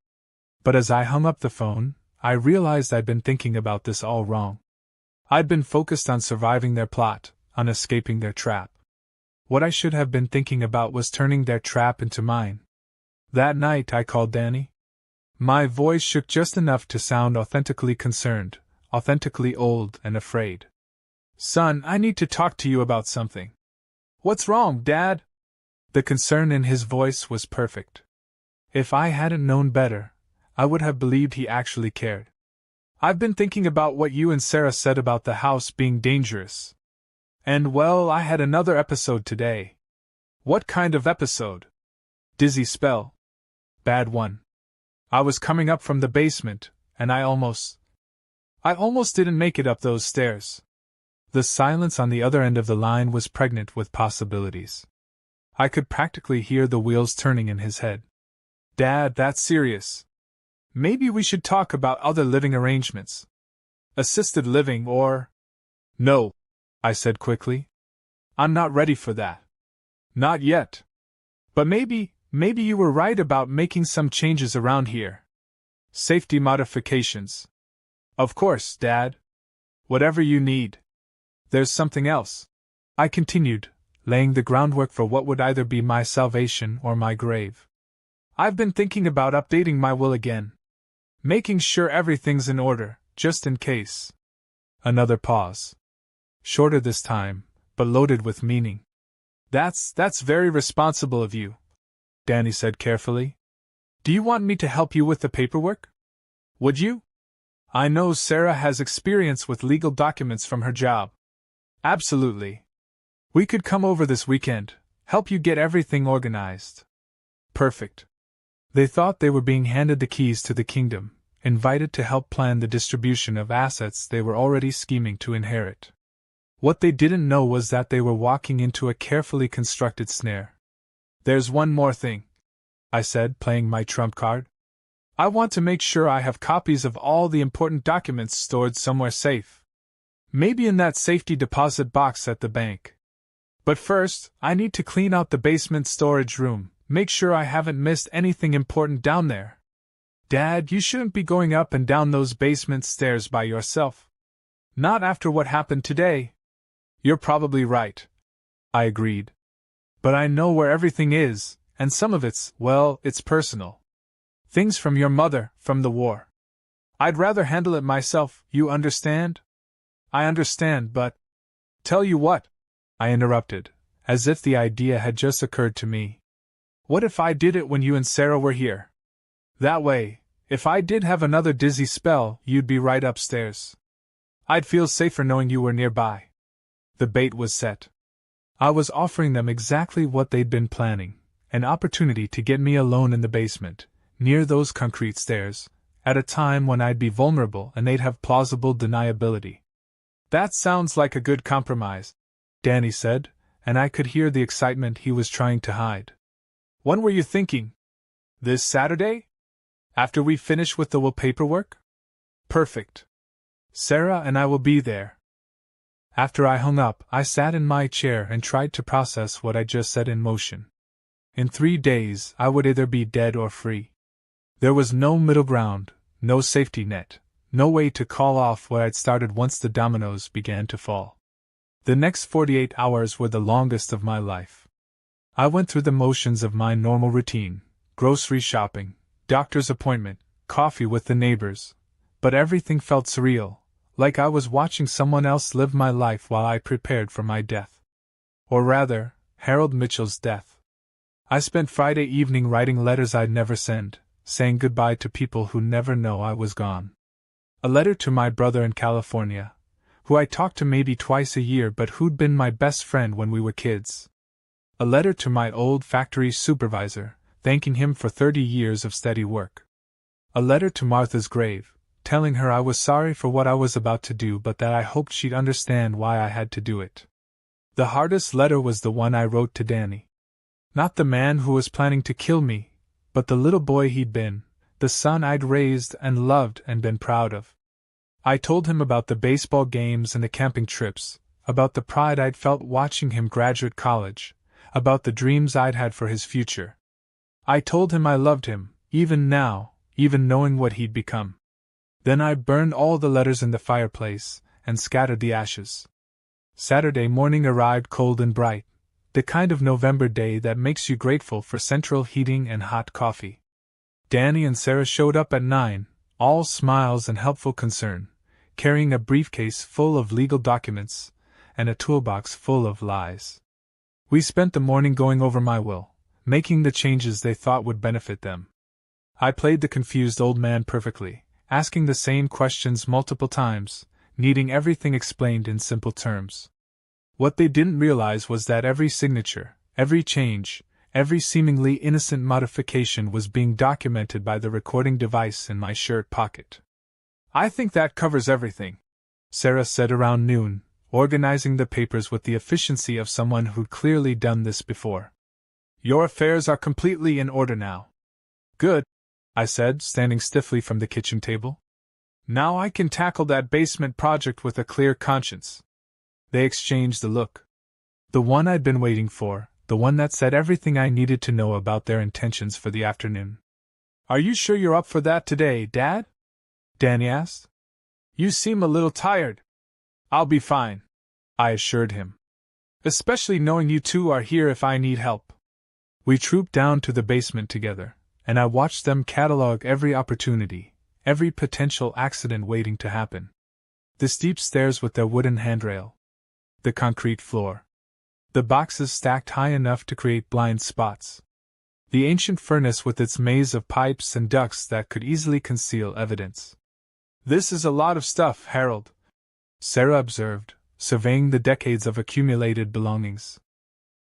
But as I hung up the phone, I realized I'd been thinking about this all wrong. I'd been focused on surviving their plot, on escaping their trap. What I should have been thinking about was turning their trap into mine. That night I called Danny. My voice shook just enough to sound authentically concerned, authentically old and afraid. "Son, I need to talk to you about something." "What's wrong, Dad?" The concern in his voice was perfect. If I hadn't known better, I would have believed he actually cared. "I've been thinking about what you and Sarah said about the house being dangerous. And well, I had another episode today." "What kind of episode?" "Dizzy spell. Bad one. I was coming up from the basement, and I almost didn't make it up those stairs." The silence on the other end of the line was pregnant with possibilities. I could practically hear the wheels turning in his head. "Dad, that's serious. Maybe we should talk about other living arrangements. Assisted living or—" "No," I said quickly. "I'm not ready for that. Not yet. But maybe you were right about making some changes around here. Safety modifications." "Of course, Dad. Whatever you need." "There's something else," I continued, laying the groundwork for what would either be my salvation or my grave. "I've been thinking about updating my will again. Making sure everything's in order, just in case." Another pause. Shorter this time, but loaded with meaning. That's very responsible of you," Danny said carefully. "Do you want me to help you with the paperwork? Would you? I know Sarah has experience with legal documents from her job." "Absolutely. We could come over this weekend, help you get everything organized." "Perfect." They thought they were being handed the keys to the kingdom, invited to help plan the distribution of assets they were already scheming to inherit. What they didn't know was that they were walking into a carefully constructed snare. "There's one more thing," I said, playing my trump card. "I want to make sure I have copies of all the important documents stored somewhere safe. Maybe in that safety deposit box at the bank. But first, I need to clean out the basement storage room, make sure I haven't missed anything important down there. Dad, you shouldn't be going up and down those basement stairs by yourself. Not after what happened today." "You're probably right," I agreed. "But I know where everything is, and some of it's personal. Things from your mother, from the war. I'd rather handle it myself, you understand?" "I understand, but—" "Tell you what," I interrupted, as if the idea had just occurred to me. "What if I did it when you and Sarah were here? That way, if I did have another dizzy spell, you'd be right upstairs. I'd feel safer knowing you were nearby." The bait was set. I was offering them exactly what they'd been planning, an opportunity to get me alone in the basement, near those concrete stairs, at a time when I'd be vulnerable and they'd have plausible deniability. "That sounds like a good compromise," Danny said, and I could hear the excitement he was trying to hide. "When were you thinking? This Saturday? After we finish with the will paperwork?" "Perfect. Sarah and I will be there." After I hung up, I sat in my chair and tried to process what I just set in motion. In 3 days, I would either be dead or free. There was no middle ground, no safety net, no way to call off what I'd started once the dominoes began to fall. The next 48 hours were the longest of my life. I went through the motions of my normal routine: grocery shopping, doctor's appointment, coffee with the neighbors, but everything felt surreal, like I was watching someone else live my life while I prepared for my death. Or rather, Harold Mitchell's death. I spent Friday evening writing letters I'd never send, saying goodbye to people who never know I was gone. A letter to my brother in California, who I talked to maybe twice a year but who'd been my best friend when we were kids. A letter to my old factory supervisor, thanking him for 30 years of steady work. A letter to Martha's grave, telling her I was sorry for what I was about to do but that I hoped she'd understand why I had to do it. The hardest letter was the one I wrote to Danny. Not the man who was planning to kill me, but the little boy he'd been, the son I'd raised and loved and been proud of. I told him about the baseball games and the camping trips, about the pride I'd felt watching him graduate college, about the dreams I'd had for his future. I told him I loved him, even now, even knowing what he'd become. Then I burned all the letters in the fireplace and scattered the ashes. Saturday morning arrived cold and bright, the kind of November day that makes you grateful for central heating and hot coffee. Danny and Sarah showed up at 9, all smiles and helpful concern, carrying a briefcase full of legal documents and a toolbox full of lies. We spent the morning going over my will, making the changes they thought would benefit them. I played the confused old man perfectly, asking the same questions multiple times, needing everything explained in simple terms. What they didn't realize was that every signature, every change, every seemingly innocent modification was being documented by the recording device in my shirt pocket. "I think that covers everything," Sarah said around noon, organizing the papers with the efficiency of someone who'd clearly done this before. "Your affairs are completely in order now." "Good," I said, standing stiffly from the kitchen table. "Now I can tackle that basement project with a clear conscience." They exchanged a look. The one I'd been waiting for, the one that said everything I needed to know about their intentions for the afternoon. "Are you sure you're up for that today, Dad?" Danny asked. "You seem a little tired." "I'll be fine," I assured him. "Especially knowing you two are here if I need help." We trooped down to the basement together, and I watched them catalog every opportunity, every potential accident waiting to happen. The steep stairs with their wooden handrail. The concrete floor. The boxes stacked high enough to create blind spots. The ancient furnace with its maze of pipes and ducts that could easily conceal evidence. "This is a lot of stuff, Harold," Sarah observed, surveying the decades of accumulated belongings.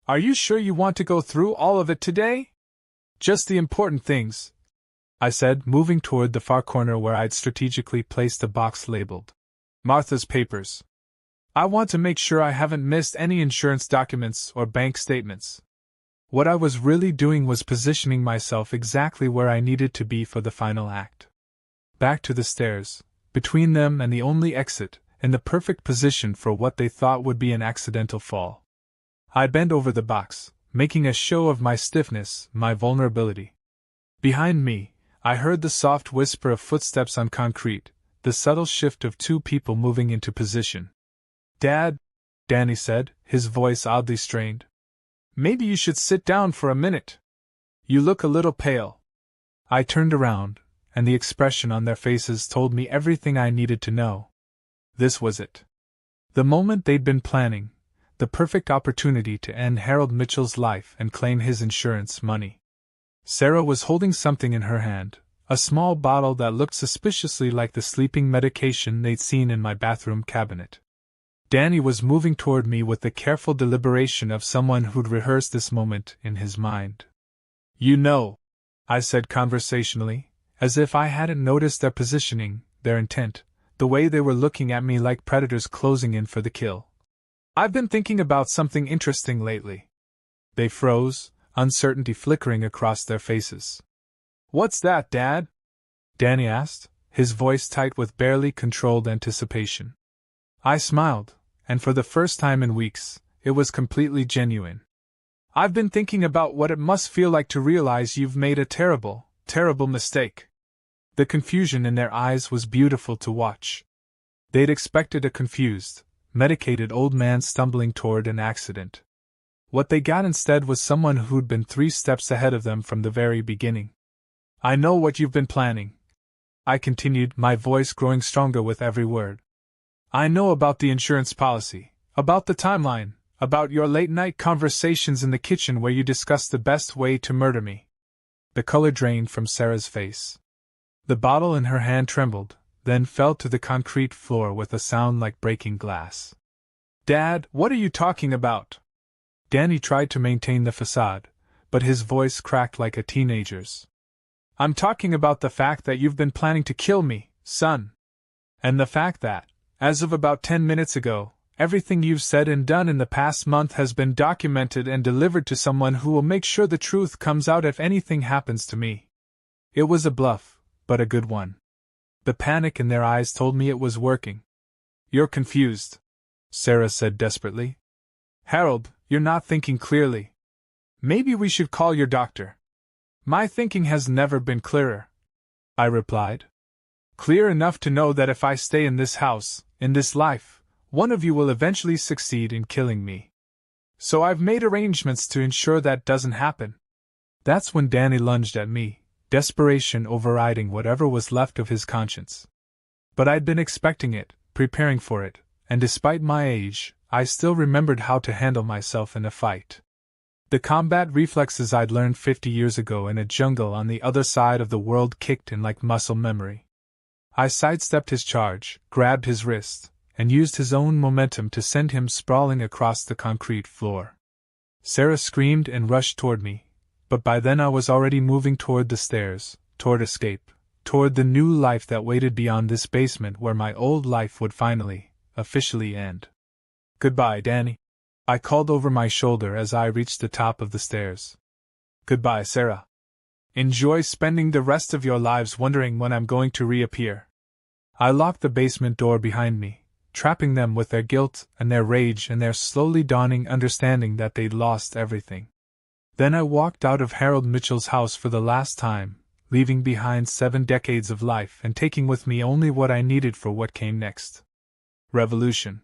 "Are you sure you want to go through all of it today?" "Just the important things," I said, moving toward the far corner where I'd strategically placed a box labeled Martha's papers. "I want to make sure I haven't missed any insurance documents or bank statements." What I was really doing was positioning myself exactly where I needed to be for the final act. Back to the stairs, between them and the only exit, in the perfect position for what they thought would be an accidental fall. I bent over the box, making a show of my stiffness, my vulnerability. Behind me, I heard the soft whisper of footsteps on concrete, the subtle shift of two people moving into position. "Dad," Danny said, his voice oddly strained. "Maybe you should sit down for a minute. You look a little pale." I turned around, and the expression on their faces told me everything I needed to know. This was it. The moment they'd been planning, the perfect opportunity to end Harold Mitchell's life and claim his insurance money. Sarah was holding something in her hand, a small bottle that looked suspiciously like the sleeping medication they'd seen in my bathroom cabinet. Danny was moving toward me with the careful deliberation of someone who'd rehearsed this moment in his mind. "You know," I said conversationally, as if I hadn't noticed their positioning, their intent, the way they were looking at me like predators closing in for the kill. "I've been thinking about something interesting lately." They froze, uncertainty flickering across their faces. "What's that, Dad?" Danny asked, his voice tight with barely controlled anticipation. I smiled, and for the first time in weeks, it was completely genuine. "I've been thinking about what it must feel like to realize you've made a terrible, terrible mistake." The confusion in their eyes was beautiful to watch. They'd expected a confused, medicated old man stumbling toward an accident. What they got instead was someone who'd been 3 steps ahead of them from the very beginning. "I know what you've been planning," I continued, my voice growing stronger with every word. "I know about the insurance policy, about the timeline, about your late-night conversations in the kitchen where you discussed the best way to murder me." The color drained from Sarah's face. The bottle in her hand trembled, then fell to the concrete floor with a sound like breaking glass. "Dad, what are you talking about?" Danny tried to maintain the facade, but his voice cracked like a teenager's. "I'm talking about the fact that you've been planning to kill me, son. And the fact that, as of about 10 minutes ago, everything you've said and done in the past month has been documented and delivered to someone who will make sure the truth comes out if anything happens to me." It was a bluff, but a good one. The panic in their eyes told me it was working. "You're confused," Sarah said desperately. "Harold, you're not thinking clearly. Maybe we should call your doctor." "My thinking has never been clearer," I replied. "Clear enough to know that if I stay in this house, in this life, one of you will eventually succeed in killing me. So I've made arrangements to ensure that doesn't happen." That's when Danny lunged at me, desperation overriding whatever was left of his conscience. But I'd been expecting it, preparing for it, and despite my age, I still remembered how to handle myself in a fight. The combat reflexes I'd learned 50 years ago in a jungle on the other side of the world kicked in like muscle memory. I sidestepped his charge, grabbed his wrist, and used his own momentum to send him sprawling across the concrete floor. Sarah screamed and rushed toward me, but by then I was already moving toward the stairs, toward escape, toward the new life that waited beyond this basement where my old life would finally, officially end. "Goodbye, Danny," I called over my shoulder as I reached the top of the stairs. "Goodbye, Sarah. Enjoy spending the rest of your lives wondering when I'm going to reappear." I locked the basement door behind me, trapping them with their guilt and their rage and their slowly dawning understanding that they'd lost everything. Then I walked out of Harold Mitchell's house for the last time, leaving behind 7 decades of life and taking with me only what I needed for what came next. Revolution.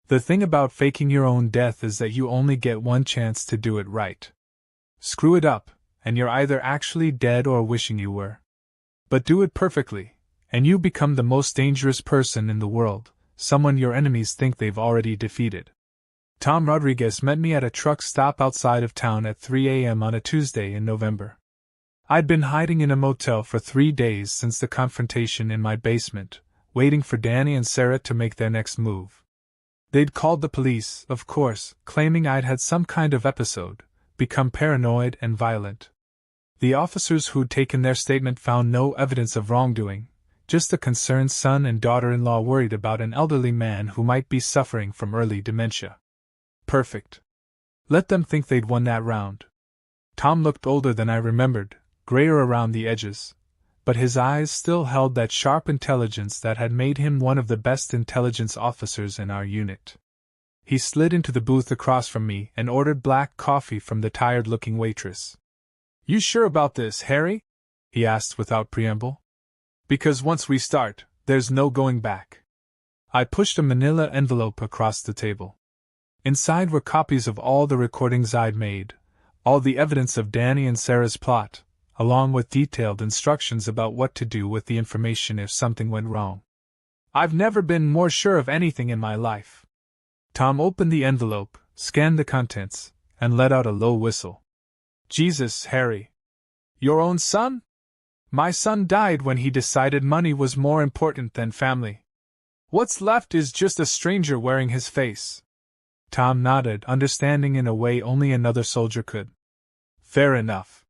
The thing about faking your own death is that you only get one chance to do it right. Screw it up, and you're either actually dead or wishing you were. But do it perfectly, and you become the most dangerous person in the world, someone your enemies think they've already defeated. Tom Rodriguez met me at a truck stop outside of town at 3 a.m. on a Tuesday in November. I'd been hiding in a motel for 3 days since the confrontation in my basement, waiting for Danny and Sarah to make their next move. They'd called the police, of course, claiming I'd had some kind of episode, become paranoid and violent. The officers who'd taken their statement found no evidence of wrongdoing, just a concerned son and daughter-in-law worried about an elderly man who might be suffering from early dementia. Perfect. Let them think they'd won that round. Tom looked older than I remembered, grayer around the edges, but his eyes still held that sharp intelligence that had made him one of the best intelligence officers in our unit. He slid into the booth across from me and ordered black coffee from the tired-looking waitress. "You sure about this, Harry?" he asked without preamble. "Because once we start, there's no going back." I pushed a manila envelope across the table. Inside were copies of all the recordings I'd made, all the evidence of Danny and Sarah's plot, along with detailed instructions about what to do with the information if something went wrong. I've never been more sure of anything in my life. Tom opened the envelope, scanned the contents, and let out a low whistle. "Jesus, Harry. Your own son? My son died when he decided money was more important than family. What's left is just a stranger wearing his face." Tom nodded, understanding in a way only another soldier could. "Fair enough.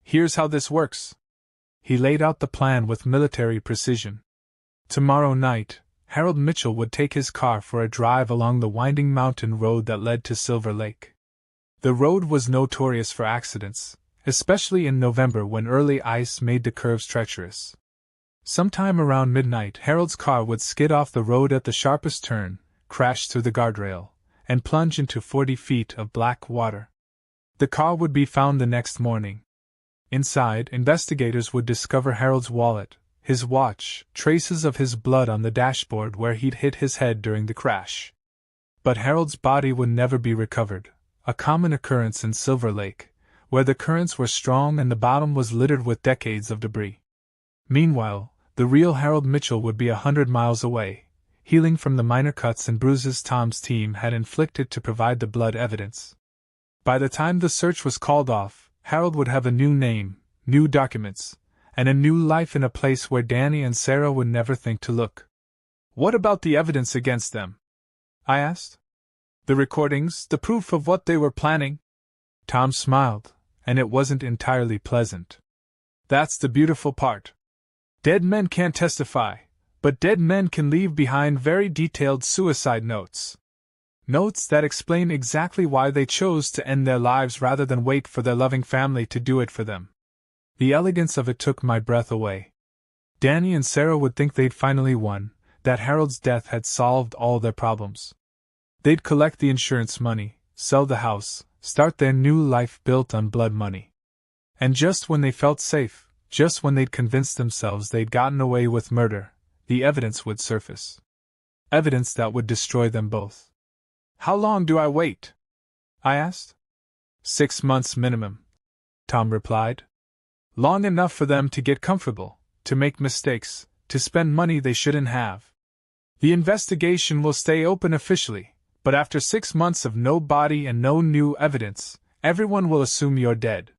Here's how this works." He laid out the plan with military precision. Tomorrow night, Harold Mitchell would take his car for a drive along the winding mountain road that led to Silver Lake. The road was notorious for accidents, especially in November when early ice made the curves treacherous. Sometime around midnight, Harold's car would skid off the road at the sharpest turn, crash through the guardrail, and plunge into 40 feet of black water. The car would be found the next morning. Inside, investigators would discover Harold's wallet, his watch, traces of his blood on the dashboard where he'd hit his head during the crash. But Harold's body would never be recovered, a common occurrence in Silver Lake, where the currents were strong and the bottom was littered with decades of debris. Meanwhile, the real Harold Mitchell would be 100 miles away, healing from the minor cuts and bruises Tom's team had inflicted to provide the blood evidence. By the time the search was called off, Harold would have a new name, new documents, and a new life in a place where Danny and Sarah would never think to look. "What about the evidence against them?" I asked. "The recordings, the proof of what they were planning?" Tom smiled, and it wasn't entirely pleasant. "That's the beautiful part. Dead men can't testify, but dead men can leave behind very detailed suicide notes. Notes that explain exactly why they chose to end their lives rather than wait for their loving family to do it for them." The elegance of it took my breath away. Danny and Sarah would think they'd finally won, that Harold's death had solved all their problems. They'd collect the insurance money, sell the house, start their new life built on blood money. And just when they felt safe, just when they'd convinced themselves they'd gotten away with murder, the evidence would surface. Evidence that would destroy them both. "How long do I wait?" I asked. 6 months minimum," Tom replied. "Long enough for them to get comfortable, to make mistakes, to spend money they shouldn't have. The investigation will stay open officially, but after 6 months of no body and no new evidence, everyone will assume you're dead.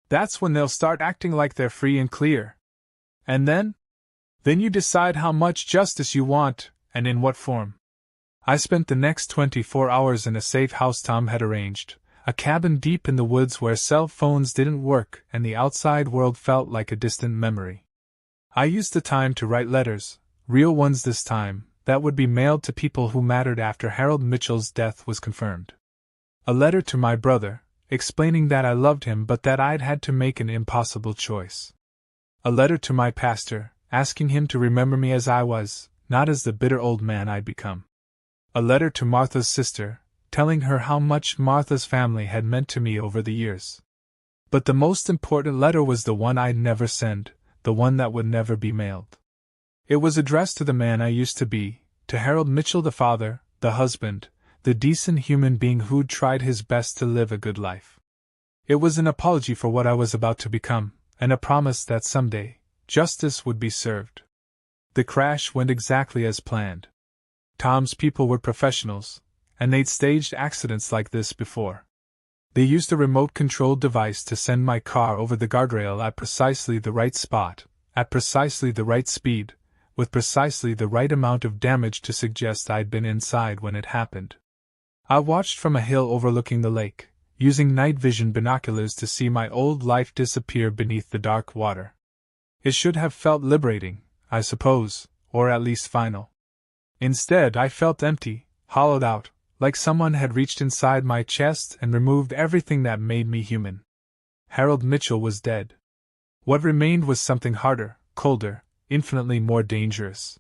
That's when they'll start acting like they're free and clear. And then? Then you decide how much justice you want, and in what form." I spent the next 24 hours in a safe house Tom had arranged, a cabin deep in the woods where cell phones didn't work and the outside world felt like a distant memory. I used the time to write letters, real ones this time, that would be mailed to people who mattered after Harold Mitchell's death was confirmed. A letter to my brother, explaining that I loved him but that I'd had to make an impossible choice. A letter to my pastor, asking him to remember me as I was, not as the bitter old man I'd become. A letter to Martha's sister, telling her how much Martha's family had meant to me over the years. But the most important letter was the one I'd never send, the one that would never be mailed. It was addressed to the man I used to be, to Harold Mitchell, the father, the husband, the decent human being who'd tried his best to live a good life. It was an apology for what I was about to become, and a promise that someday, justice would be served. The crash went exactly as planned. Tom's people were professionals, and they'd staged accidents like this before. They used a remote-controlled device to send my car over the guardrail at precisely the right spot, at precisely the right speed, with precisely the right amount of damage to suggest I'd been inside when it happened. I watched from a hill overlooking the lake, using night vision binoculars to see my old life disappear beneath the dark water. It should have felt liberating, I suppose, or at least final. Instead, I felt empty, hollowed out, like someone had reached inside my chest and removed everything that made me human. Harold Mitchell was dead. What remained was something harder, colder, infinitely more dangerous.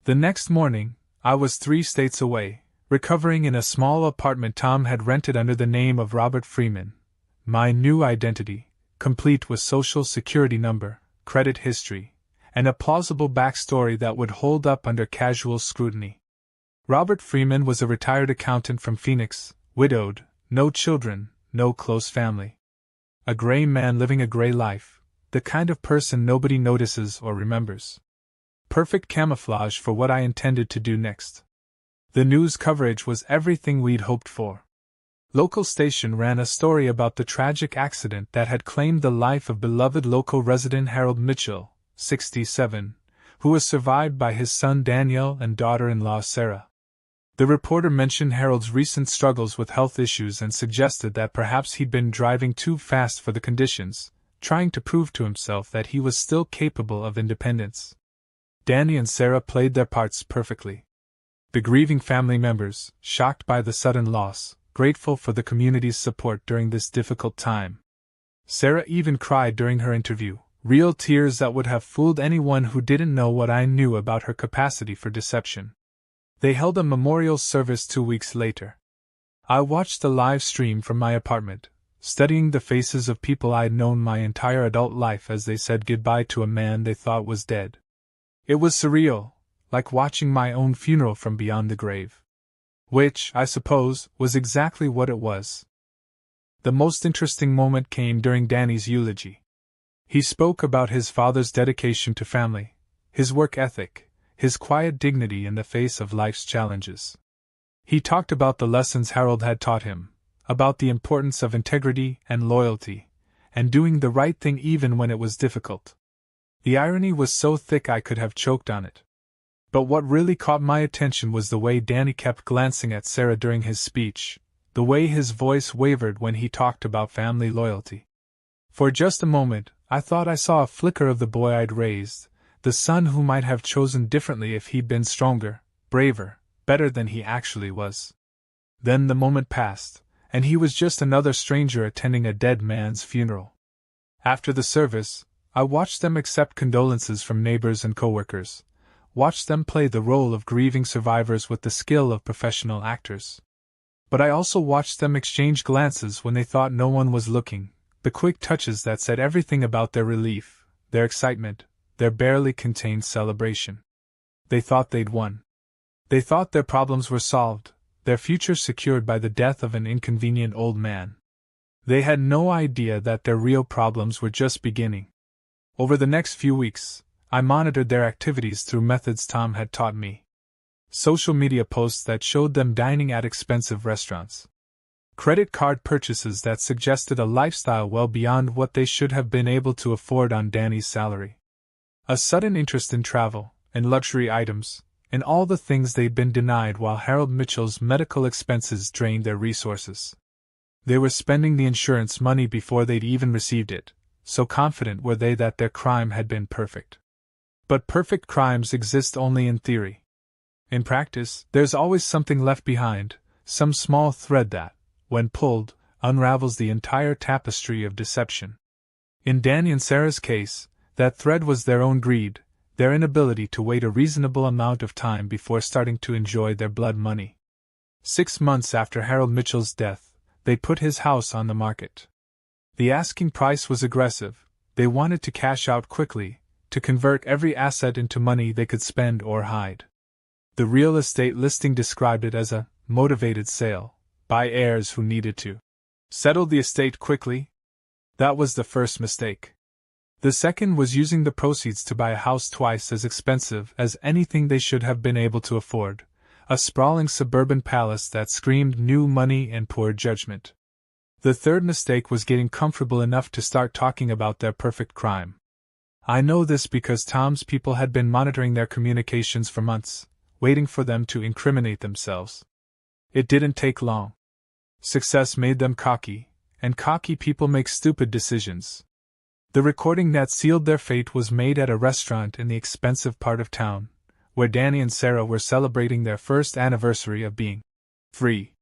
The next morning, I was 3 states away, recovering in a small apartment Tom had rented under the name of Robert Freeman. My new identity, complete with social security number, credit history, and a plausible backstory that would hold up under casual scrutiny. Robert Freeman was a retired accountant from Phoenix, widowed, no children, no close family. A gray man living a gray life, the kind of person nobody notices or remembers. Perfect camouflage for what I intended to do next. The news coverage was everything we'd hoped for. Local station ran a story about the tragic accident that had claimed the life of beloved local resident Harold Mitchell, 67, who was survived by his son Daniel and daughter-in-law Sarah. The reporter mentioned Harold's recent struggles with health issues and suggested that perhaps he'd been driving too fast for the conditions, trying to prove to himself that he was still capable of independence. Danny and Sarah played their parts perfectly. The grieving family members, shocked by the sudden loss, grateful for the community's support during this difficult time. Sarah even cried during her interview, real tears that would have fooled anyone who didn't know what I knew about her capacity for deception. They held a memorial service 2 weeks later. I watched the live stream from my apartment, studying the faces of people I'd known my entire adult life as they said goodbye to a man they thought was dead. It was surreal, like watching my own funeral from beyond the grave. Which, I suppose, was exactly what it was. The most interesting moment came during Danny's eulogy. He spoke about his father's dedication to family, his work ethic, his quiet dignity in the face of life's challenges. He talked about the lessons Harold had taught him, about the importance of integrity and loyalty, and doing the right thing even when it was difficult. The irony was so thick I could have choked on it. But what really caught my attention was the way Danny kept glancing at Sarah during his speech, the way his voice wavered when he talked about family loyalty. For just a moment, I thought I saw a flicker of the boy I'd raised, the son who might have chosen differently if he'd been stronger, braver, better than he actually was. Then the moment passed, and he was just another stranger attending a dead man's funeral. After the service, I watched them accept condolences from neighbors and coworkers, watched them play the role of grieving survivors with the skill of professional actors. But I also watched them exchange glances when they thought no one was looking, the quick touches that said everything about their relief, their excitement, their barely contained celebration. They thought they'd won. They thought their problems were solved, their future secured by the death of an inconvenient old man. They had no idea that their real problems were just beginning. Over the next few weeks, I monitored their activities through methods Tom had taught me. Social media posts that showed them dining at expensive restaurants. Credit card purchases that suggested a lifestyle well beyond what they should have been able to afford on Danny's salary. A sudden interest in travel, in luxury items, in all the things they'd been denied while Harold Mitchell's medical expenses drained their resources. They were spending the insurance money before they'd even received it, so confident were they that their crime had been perfect. But perfect crimes exist only in theory. In practice, there's always something left behind, some small thread that, when pulled, unravels the entire tapestry of deception. In Danny and Sarah's case, that thread was their own greed, their inability to wait a reasonable amount of time before starting to enjoy their blood money. 6 months after Harold Mitchell's death, they put his house on the market. The asking price was aggressive. They wanted to cash out quickly, to convert every asset into money they could spend or hide. The real estate listing described it as a motivated sale, by heirs who needed to settle the estate quickly. That was the first mistake. The second was using the proceeds to buy a house twice as expensive as anything they should have been able to afford, a sprawling suburban palace that screamed new money and poor judgment. The third mistake was getting comfortable enough to start talking about their perfect crime. I know this because Tom's people had been monitoring their communications for months, waiting for them to incriminate themselves. It didn't take long. Success made them cocky, and cocky people make stupid decisions. The recording that sealed their fate was made at a restaurant in the expensive part of town, where Danny and Sarah were celebrating their first anniversary of being free.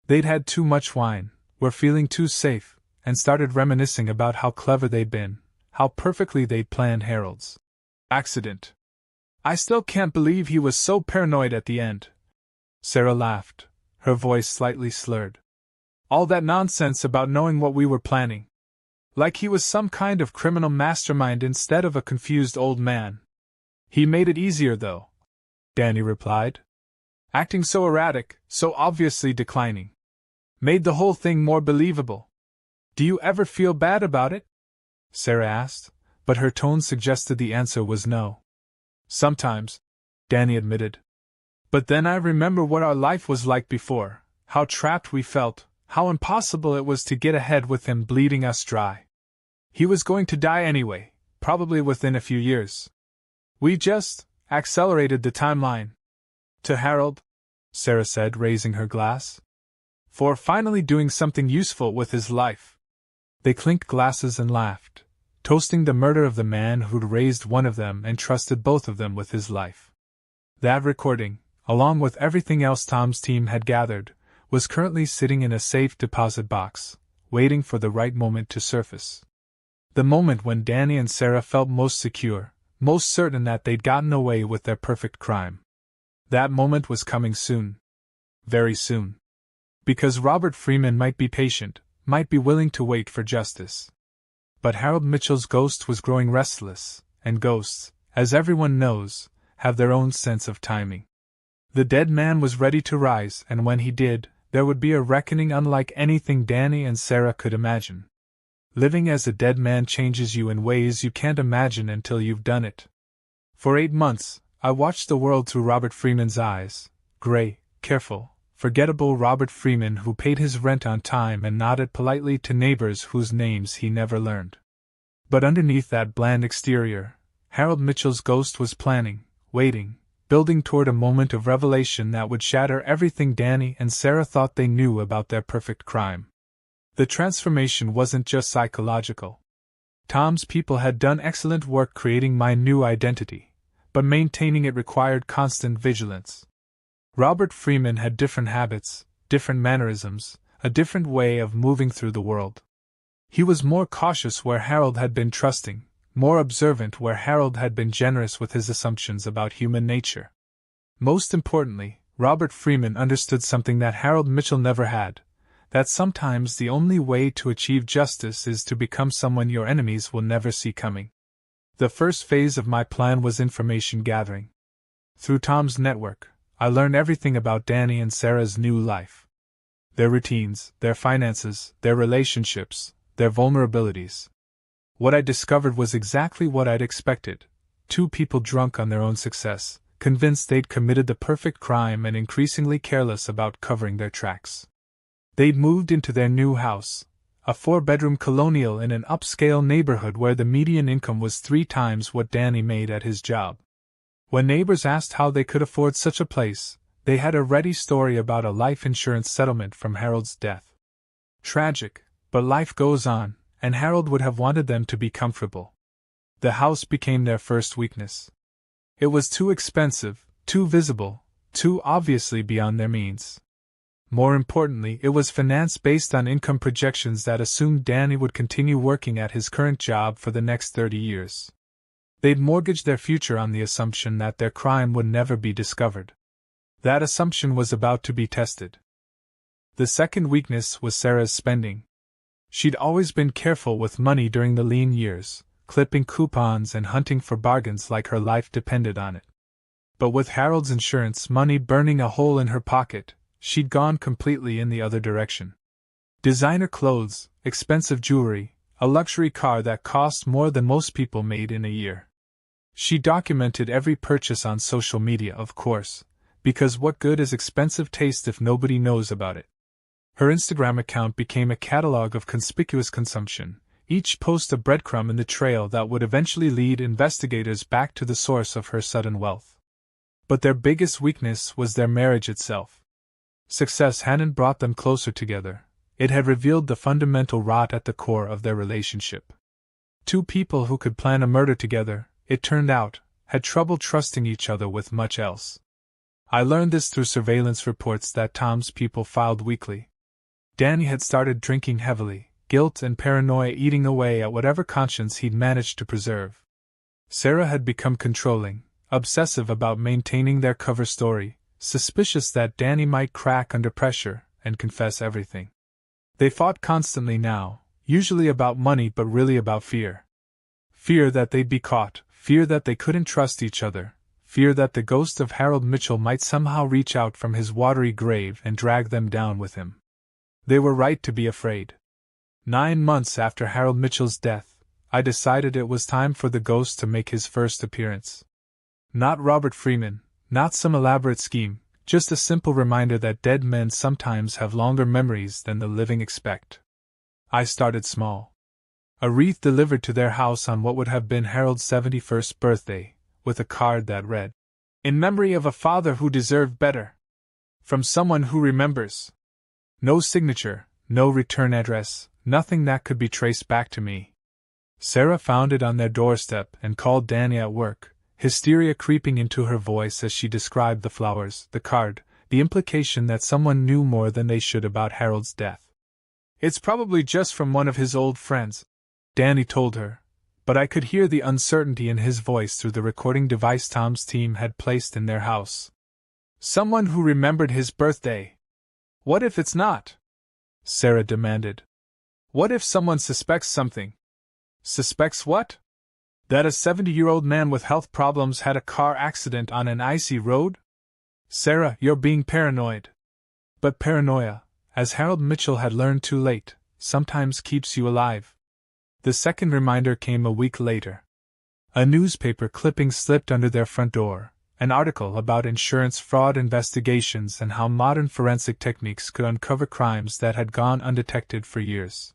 They'd had too much wine, were feeling too safe, and started reminiscing about how clever they'd been, how perfectly they'd planned Harold's accident. "I still can't believe he was so paranoid at the end." Sarah laughed, her voice slightly slurred. "All that nonsense about knowing what we were planning. Like he was some kind of criminal mastermind instead of a confused old man." "He made it easier, though," Danny replied. "Acting so erratic, so obviously declining. Made the whole thing more believable." "Do you ever feel bad about it?" Sarah asked, but her tone suggested the answer was no. "Sometimes," Danny admitted. "But then I remember what our life was like before, how trapped we felt, how impossible it was to get ahead with him bleeding us dry. He was going to die anyway, probably within a few years. We just accelerated the timeline." "To Harold," Sarah said, raising her glass, "for finally doing something useful with his life." They clinked glasses and laughed, toasting the murder of the man who'd raised one of them and trusted both of them with his life. That recording, along with everything else Tom's team had gathered, was currently sitting in a safe deposit box, waiting for the right moment to surface. The moment when Danny and Sarah felt most secure, most certain that they'd gotten away with their perfect crime. That moment was coming soon. Very soon. Because Robert Freeman might be patient, might be willing to wait for justice. But Harold Mitchell's ghost was growing restless, and ghosts, as everyone knows, have their own sense of timing. The dead man was ready to rise, and when he did, there would be a reckoning unlike anything Danny and Sarah could imagine. Living as a dead man changes you in ways you can't imagine until you've done it. For 8 months, I watched the world through Robert Freeman's eyes, gray, careful, forgettable Robert Freeman who paid his rent on time and nodded politely to neighbors whose names he never learned. But underneath that bland exterior, Harold Mitchell's ghost was planning, waiting, building toward a moment of revelation that would shatter everything Danny and Sarah thought they knew about their perfect crime. The transformation wasn't just psychological. Tom's people had done excellent work creating my new identity, but maintaining it required constant vigilance. Robert Freeman had different habits, different mannerisms, a different way of moving through the world. He was more cautious where Harold had been trusting, more observant where Harold had been generous with his assumptions about human nature. Most importantly, Robert Freeman understood something that Harold Mitchell never had, that sometimes the only way to achieve justice is to become someone your enemies will never see coming. The first phase of my plan was information gathering. Through Tom's network, I learned everything about Danny and Sarah's new life. Their routines, their finances, their relationships, their vulnerabilities. What I discovered was exactly what I'd expected. Two people drunk on their own success, convinced they'd committed the perfect crime and increasingly careless about covering their tracks. They'd moved into their new house, a 4-bedroom colonial in an upscale neighborhood where the median income was 3 times what Danny made at his job. When neighbors asked how they could afford such a place, they had a ready story about a life insurance settlement from Harold's death. Tragic, but life goes on, and Harold would have wanted them to be comfortable. The house became their first weakness. It was too expensive, too visible, too obviously beyond their means. More importantly, it was financed based on income projections that assumed Danny would continue working at his current job for the next 30 years. They'd mortgaged their future on the assumption that their crime would never be discovered. That assumption was about to be tested. The second weakness was Sarah's spending. She'd always been careful with money during the lean years, clipping coupons and hunting for bargains like her life depended on it. But with Harold's insurance money burning a hole in her pocket, she'd gone completely in the other direction. Designer clothes, expensive jewelry, a luxury car that cost more than most people made in a year. She documented every purchase on social media, of course, because what good is expensive taste if nobody knows about it? Her Instagram account became a catalog of conspicuous consumption, each post a breadcrumb in the trail that would eventually lead investigators back to the source of her sudden wealth. But their biggest weakness was their marriage itself. Success hadn't brought them closer together, it had revealed the fundamental rot at the core of their relationship. Two people who could plan a murder together, it turned out, had trouble trusting each other with much else. I learned this through surveillance reports that Tom's people filed weekly. Danny had started drinking heavily, guilt and paranoia eating away at whatever conscience he'd managed to preserve. Sarah had become controlling, obsessive about maintaining their cover story, suspicious that Danny might crack under pressure and confess everything. They fought constantly now, usually about money but really about fear. Fear that they'd be caught, fear that they couldn't trust each other, fear that the ghost of Harold Mitchell might somehow reach out from his watery grave and drag them down with him. They were right to be afraid. 9 months after Harold Mitchell's death, I decided it was time for the ghost to make his first appearance. Not Robert Freeman, not some elaborate scheme, just a simple reminder that dead men sometimes have longer memories than the living expect. I started small. A wreath delivered to their house on what would have been Harold's 71st birthday, with a card that read, "In memory of a father who deserved better. From someone who remembers." No signature, no return address, nothing that could be traced back to me. Sarah found it on their doorstep and called Danny at work, hysteria creeping into her voice as she described the flowers, the card, the implication that someone knew more than they should about Harold's death. "It's probably just from one of his old friends," Danny told her, but I could hear the uncertainty in his voice through the recording device Tom's team had placed in their house. "Someone who remembered his birthday." "What if it's not?" Sarah demanded. "What if someone suspects something?" "Suspects what?" "That a 70-year-old man with health problems had a car accident on an icy road?" "Sarah, you're being paranoid." But paranoia, as Harold Mitchell had learned too late, sometimes keeps you alive. The second reminder came a week later. A newspaper clipping slipped under their front door, an article about insurance fraud investigations and how modern forensic techniques could uncover crimes that had gone undetected for years.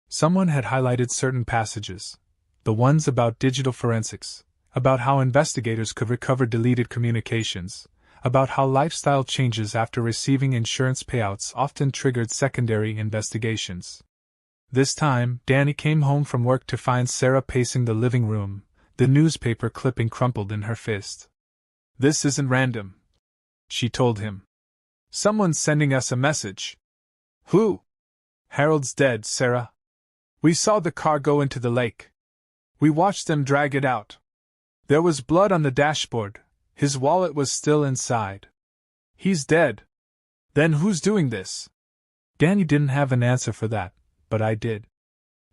Someone had highlighted certain passages, the ones about digital forensics, about how investigators could recover deleted communications, about how lifestyle changes after receiving insurance payouts often triggered secondary investigations. This time, Danny came home from work to find Sarah pacing the living room, the newspaper clipping crumpled in her fist. "This isn't random," she told him. "Someone's sending us a message." "Who?" "Harold's dead, Sarah. We saw the car go into the lake." We watched them drag it out. There was blood on the dashboard. His wallet was still inside. He's dead. Then who's doing this? Danny didn't have an answer for that, but I did.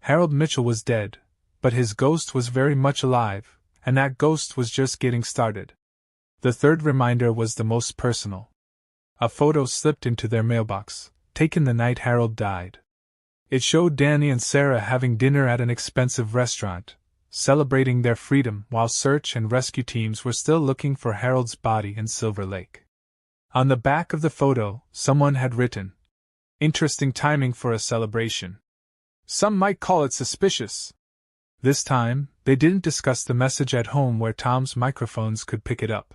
Harold Mitchell was dead, but his ghost was very much alive, and that ghost was just getting started. The third reminder was the most personal. A photo slipped into their mailbox, taken the night Harold died. It showed Danny and Sarah having dinner at an expensive restaurant, celebrating their freedom while search and rescue teams were still looking for Harold's body in Silver Lake. On the back of the photo, someone had written, "Interesting timing for a celebration. Some might call it suspicious." This time, they didn't discuss the message at home where Tom's microphones could pick it up.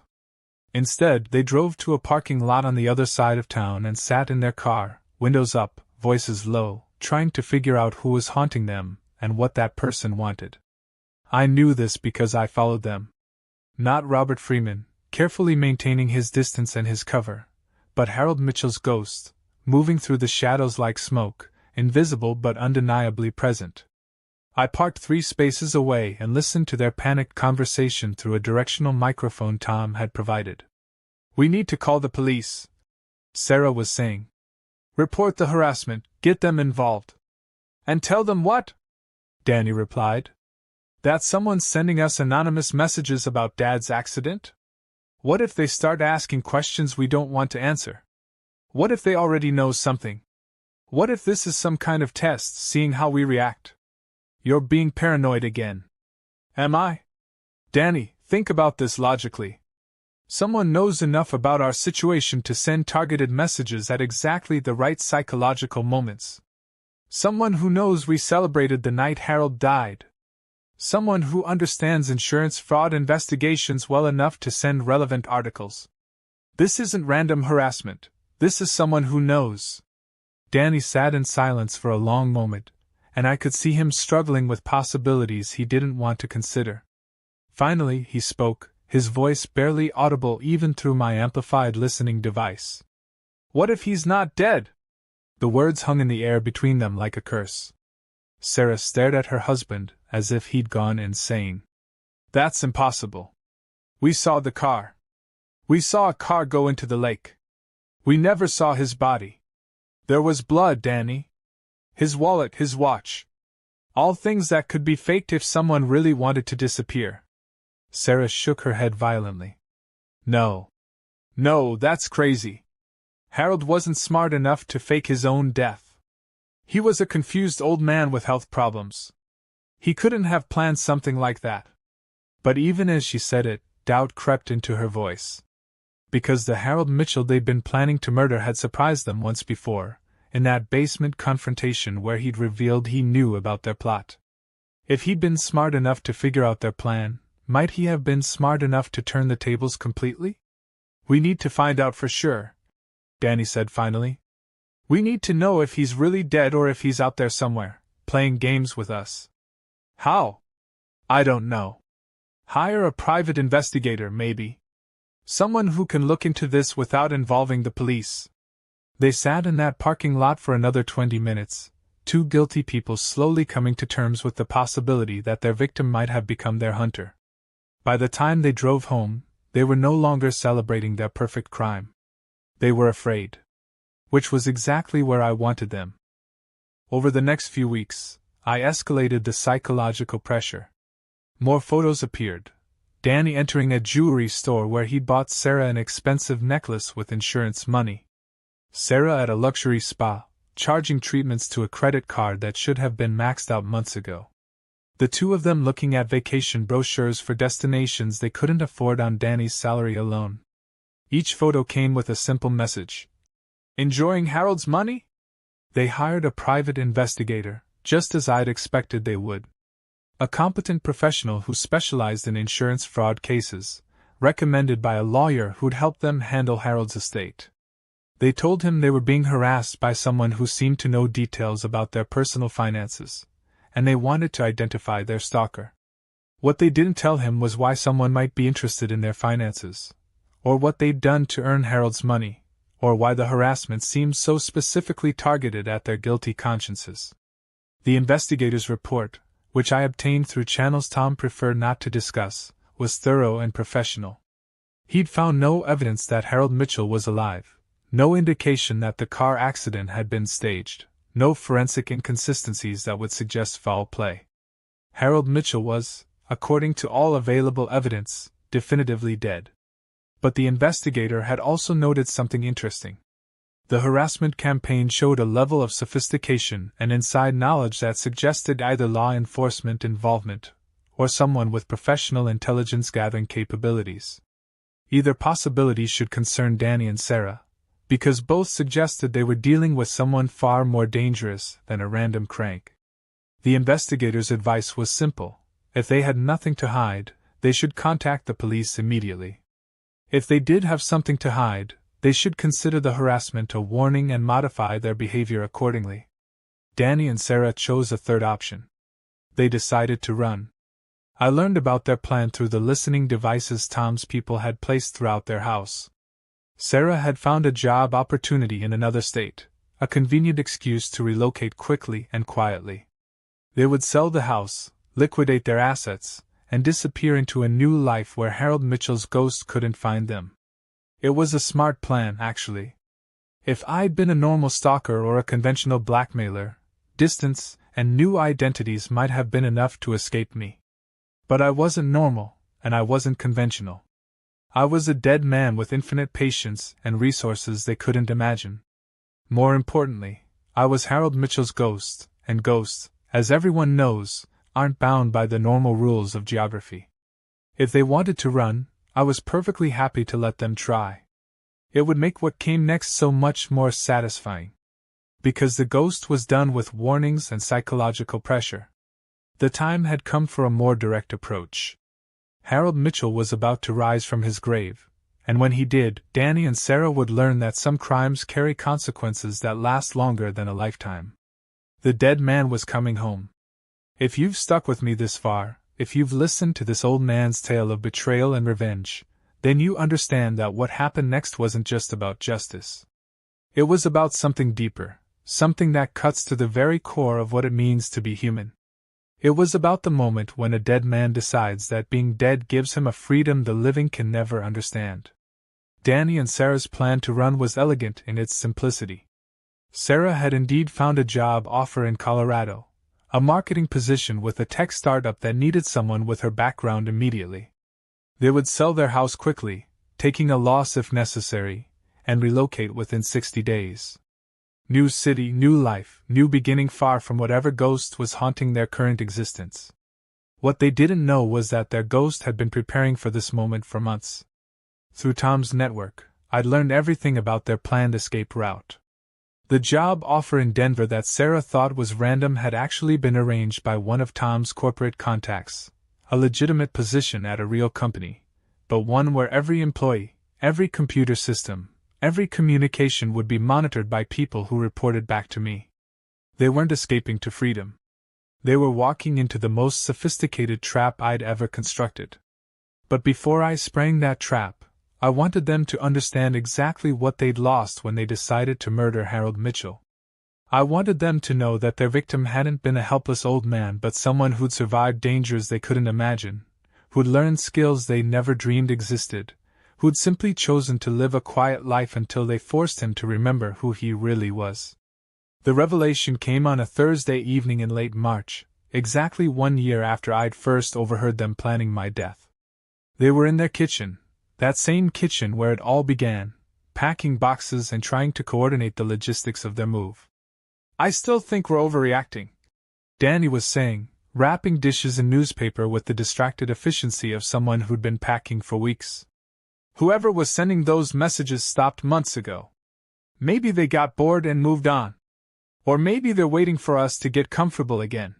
Instead, they drove to a parking lot on the other side of town and sat in their car, windows up, voices low, trying to figure out who was haunting them and what that person wanted. I knew this because I followed them. Not Robert Freeman, carefully maintaining his distance and his cover, but Harold Mitchell's ghost, moving through the shadows like smoke, invisible but undeniably present. I parked 3 spaces away and listened to their panicked conversation through a directional microphone Tom had provided. "We need to call the police," Sarah was saying. "Report the harassment, get them involved." "And tell them what?" Danny replied. "That someone's sending us anonymous messages about Dad's accident? What if they start asking questions we don't want to answer? What if they already know something? What if this is some kind of test, seeing how we react?" "You're being paranoid again." "Am I?" "Danny, think about this logically. Someone knows enough about our situation to send targeted messages at exactly the right psychological moments. Someone who knows we celebrated the night Harold died. Someone who understands insurance fraud investigations well enough to send relevant articles. This isn't random harassment. This is someone who knows." Danny sat in silence for a long moment, and I could see him struggling with possibilities he didn't want to consider. Finally, he spoke, his voice barely audible even through my amplified listening device. "What if he's not dead?" The words hung in the air between them like a curse. Sarah stared at her husband as if he'd gone insane. "That's impossible. We saw the car. We saw a car go into the lake. We never saw his body. There was blood, Danny. His wallet, his watch. All things that could be faked if someone really wanted to disappear." Sarah shook her head violently. "No. No, that's crazy. Harold wasn't smart enough to fake his own death. He was a confused old man with health problems. He couldn't have planned something like that." But even as she said it, doubt crept into her voice. Because the Harold Mitchell they'd been planning to murder had surprised them once before, in that basement confrontation where he'd revealed he knew about their plot. If he'd been smart enough to figure out their plan, might he have been smart enough to turn the tables completely? "We need to find out for sure," Danny said finally. "We need to know if he's really dead or if he's out there somewhere, playing games with us." "How?" "I don't know. Hire a private investigator, maybe. Someone who can look into this without involving the police." They sat in that parking lot for another 20 minutes, 2 guilty people slowly coming to terms with the possibility that their victim might have become their hunter. By the time they drove home, they were no longer celebrating their perfect crime. They were afraid. Which was exactly where I wanted them. Over the next few weeks, I escalated the psychological pressure. More photos appeared. Danny entering a jewelry store where he'd bought Sarah an expensive necklace with insurance money. Sarah at a luxury spa, charging treatments to a credit card that should have been maxed out months ago. The two of them looking at vacation brochures for destinations they couldn't afford on Danny's salary alone. Each photo came with a simple message. "Enjoying Harold's money?" They hired a private investigator, just as I'd expected they would. A competent professional who specialized in insurance fraud cases, recommended by a lawyer who'd helped them handle Harold's estate. They told him they were being harassed by someone who seemed to know details about their personal finances, and they wanted to identify their stalker. What they didn't tell him was why someone might be interested in their finances, or what they'd done to earn Harold's money, or why the harassment seemed so specifically targeted at their guilty consciences. The investigator's report, which I obtained through channels Tom preferred not to discuss, was thorough and professional. He'd found no evidence that Harold Mitchell was alive, no indication that the car accident had been staged, no forensic inconsistencies that would suggest foul play. Harold Mitchell was, according to all available evidence, definitively dead. But the investigator had also noted something interesting. The harassment campaign showed a level of sophistication and inside knowledge that suggested either law enforcement involvement or someone with professional intelligence gathering capabilities. Either possibility should concern Danny and Sarah, because both suggested they were dealing with someone far more dangerous than a random crank. The investigators' advice was simple: if they had nothing to hide, they should contact the police immediately. If they did have something to hide, they should consider the harassment a warning and modify their behavior accordingly. Danny and Sarah chose a third option. They decided to run. I learned about their plan through the listening devices Tom's people had placed throughout their house. Sarah had found a job opportunity in another state, a convenient excuse to relocate quickly and quietly. They would sell the house, liquidate their assets, and disappear into a new life where Harold Mitchell's ghost couldn't find them. It was a smart plan, actually. If I'd been a normal stalker or a conventional blackmailer, distance and new identities might have been enough to escape me. But I wasn't normal, and I wasn't conventional. I was a dead man with infinite patience and resources they couldn't imagine. More importantly, I was Harold Mitchell's ghost, and ghosts, as everyone knows, aren't bound by the normal rules of geography. If they wanted to run, I was perfectly happy to let them try. It would make what came next so much more satisfying. Because the ghost was done with warnings and psychological pressure. The time had come for a more direct approach. Harold Mitchell was about to rise from his grave, and when he did, Danny and Sarah would learn that some crimes carry consequences that last longer than a lifetime. The dead man was coming home. If you've stuck with me this far, if you've listened to this old man's tale of betrayal and revenge, then you understand that what happened next wasn't just about justice. It was about something deeper, something that cuts to the very core of what it means to be human. It was about the moment when a dead man decides that being dead gives him a freedom the living can never understand. Danny and Sarah's plan to run was elegant in its simplicity. Sarah had indeed found a job offer in Colorado, a marketing position with a tech startup that needed someone with her background immediately. They would sell their house quickly, taking a loss if necessary, and relocate within 60 days. New city, new life, new beginning far from whatever ghost was haunting their current existence. What they didn't know was that their ghost had been preparing for this moment for months. Through Tom's network, I'd learned everything about their planned escape route. The job offer in Denver that Sarah thought was random had actually been arranged by one of Tom's corporate contacts, a legitimate position at a real company, but one where every employee, every computer system, every communication would be monitored by people who reported back to me. They weren't escaping to freedom. They were walking into the most sophisticated trap I'd ever constructed. But before I sprang that trap, I wanted them to understand exactly what they'd lost when they decided to murder Harold Mitchell. I wanted them to know that their victim hadn't been a helpless old man but someone who'd survived dangers they couldn't imagine, who'd learned skills they never dreamed existed, who'd simply chosen to live a quiet life until they forced him to remember who he really was. The revelation came on a Thursday evening in late March, exactly 1 year after I'd first overheard them planning my death. They were in their kitchen, that same kitchen where it all began, packing boxes and trying to coordinate the logistics of their move. "I still think we're overreacting," Danny was saying, wrapping dishes in newspaper with the distracted efficiency of someone who'd been packing for weeks. "Whoever was sending those messages stopped months ago. Maybe they got bored and moved on. Or maybe they're waiting for us to get comfortable again,"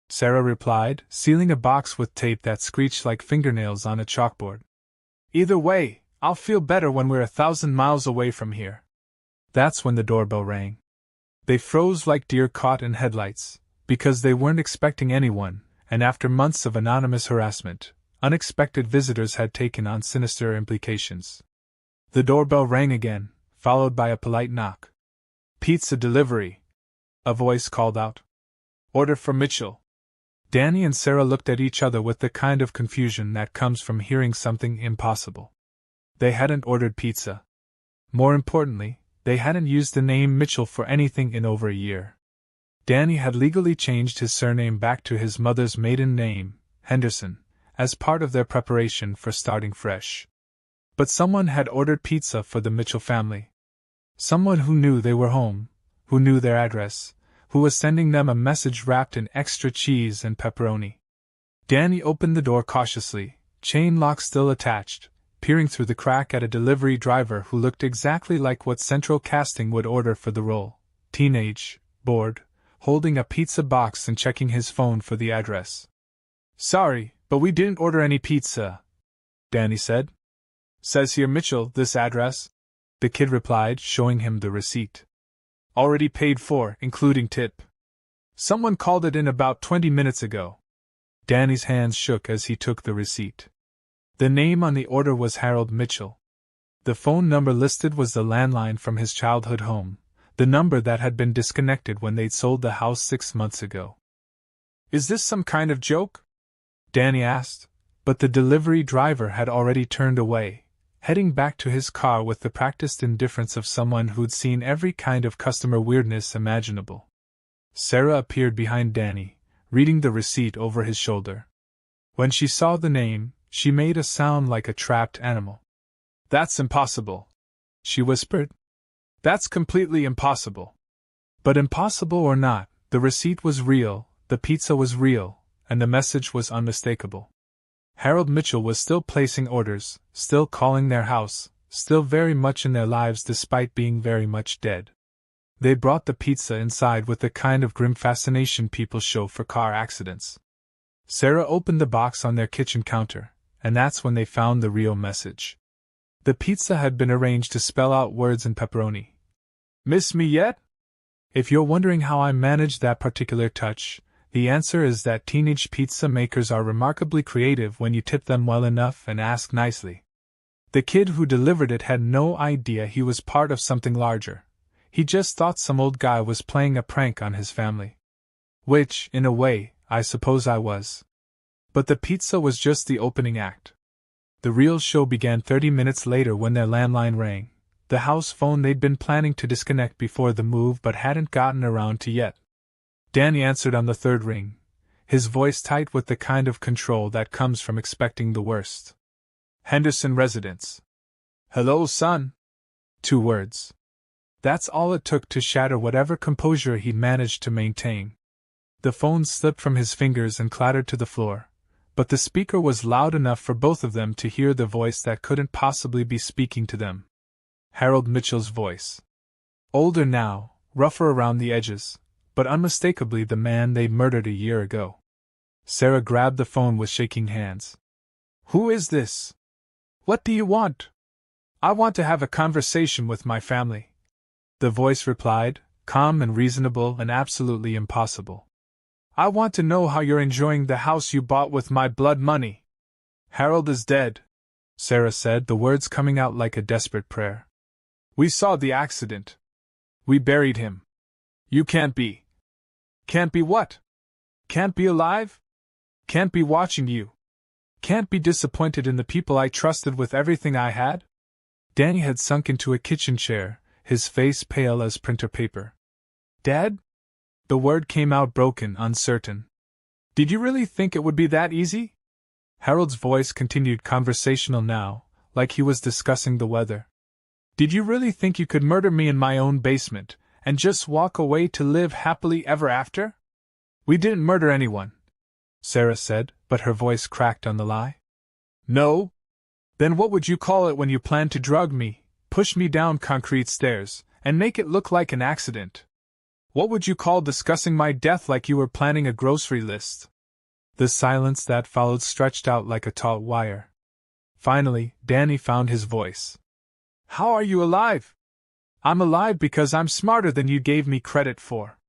Sarah replied, sealing a box with tape that screeched like fingernails on a chalkboard. "Either way, I'll feel better when we're 1,000 miles away from here." That's when the doorbell rang. They froze like deer caught in headlights, because they weren't expecting anyone, and after months of anonymous harassment, unexpected visitors had taken on sinister implications. The doorbell rang again, followed by a polite knock. "Pizza delivery," a voice called out. "Order for Mitchell." Danny and Sarah looked at each other with the kind of confusion that comes from hearing something impossible. They hadn't ordered pizza. More importantly, they hadn't used the name Mitchell for anything in over a year. Danny had legally changed his surname back to his mother's maiden name, Henderson, as part of their preparation for starting fresh. But someone had ordered pizza for the Mitchell family. Someone who knew they were home, who knew their address, who was sending them a message wrapped in extra cheese and pepperoni. Danny opened the door cautiously, chain lock still attached, peering through the crack at a delivery driver who looked exactly like what Central Casting would order for the role. Teenage, bored, holding a pizza box and checking his phone for the address. "Sorry, but we didn't order any pizza," Danny said. "Says here Mitchell, this address," the kid replied, showing him the receipt. "Already paid for, including tip. Someone called it in about 20 minutes ago." Danny's hands shook as he took the receipt. The name on the order was Harold Mitchell. The phone number listed was the landline from his childhood home, the number that had been disconnected when they'd sold the house 6 months ago. "Is this some kind of joke?" Danny asked, but the delivery driver had already turned away, heading back to his car with the practiced indifference of someone who'd seen every kind of customer weirdness imaginable. Sarah appeared behind Danny, reading the receipt over his shoulder. When she saw the name, she made a sound like a trapped animal. "That's impossible," she whispered. "That's completely impossible." But impossible or not, the receipt was real, the pizza was real, and the message was unmistakable. Harold Mitchell was still placing orders, still calling their house, still very much in their lives despite being very much dead. They brought the pizza inside with the kind of grim fascination people show for car accidents. Sarah opened the box on their kitchen counter, and that's when they found the real message. The pizza had been arranged to spell out words in pepperoni. "Miss me yet?" If you're wondering how I managed that particular touch, the answer is that teenage pizza makers are remarkably creative when you tip them well enough and ask nicely. The kid who delivered it had no idea he was part of something larger. He just thought some old guy was playing a prank on his family. Which, in a way, I suppose I was. But the pizza was just the opening act. The real show began 30 minutes later when their landline rang, the house phone they'd been planning to disconnect before the move but hadn't gotten around to yet. Danny answered on the third ring, his voice tight with the kind of control that comes from expecting the worst. "Henderson Residence." "Hello, son." 2 words. That's all it took to shatter whatever composure he'd managed to maintain. The phone slipped from his fingers and clattered to the floor, but the speaker was loud enough for both of them to hear the voice that couldn't possibly be speaking to them. Harold Mitchell's voice. Older now, rougher around the edges, but unmistakably the man they'd murdered a year ago. Sarah grabbed the phone with shaking hands. "Who is this? What do you want?" "I want to have a conversation with my family," the voice replied, calm and reasonable and absolutely impossible. "I want to know how you're enjoying the house you bought with my blood money." "Harold is dead," Sarah said, the words coming out like a desperate prayer. "We saw the accident. We buried him. You can't be. Can't be what? Can't be alive? Can't be watching you? Can't be disappointed in the people I trusted with everything I had?" Danny had sunk into a kitchen chair, his face pale as printer paper. "Dad?" The word came out broken, uncertain. "Did you really think it would be that easy?" Harold's voice continued conversational now, like he was discussing the weather. "Did you really think you could murder me in my own basement, and just walk away to live happily ever after?" "We didn't murder anyone," Sarah said, but her voice cracked on the lie. "No? Then what would you call it when you planned to drug me, push me down concrete stairs, and make it look like an accident? What would you call discussing my death like you were planning a grocery list?" The silence that followed stretched out like a taut wire. Finally, Danny found his voice. "How are you alive?" "I'm alive because I'm smarter than you gave me credit for.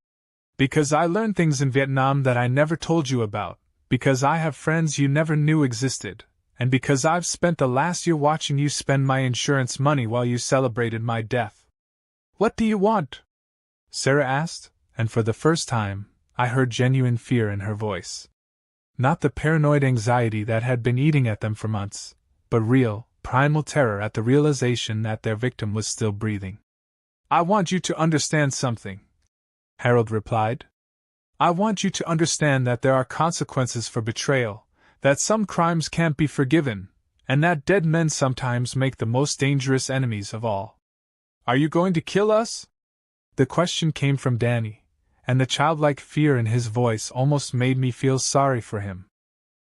Because I learned things in Vietnam that I never told you about, because I have friends you never knew existed, and because I've spent the last year watching you spend my insurance money while you celebrated my death." "What do you want?" Sarah asked, and for the first time, I heard genuine fear in her voice. Not the paranoid anxiety that had been eating at them for months, but real, primal terror at the realization that their victim was still breathing. "I want you to understand something," Harold replied. "I want you to understand that there are consequences for betrayal, that some crimes can't be forgiven, and that dead men sometimes make the most dangerous enemies of all." "Are you going to kill us?" The question came from Danny, and the childlike fear in his voice almost made me feel sorry for him.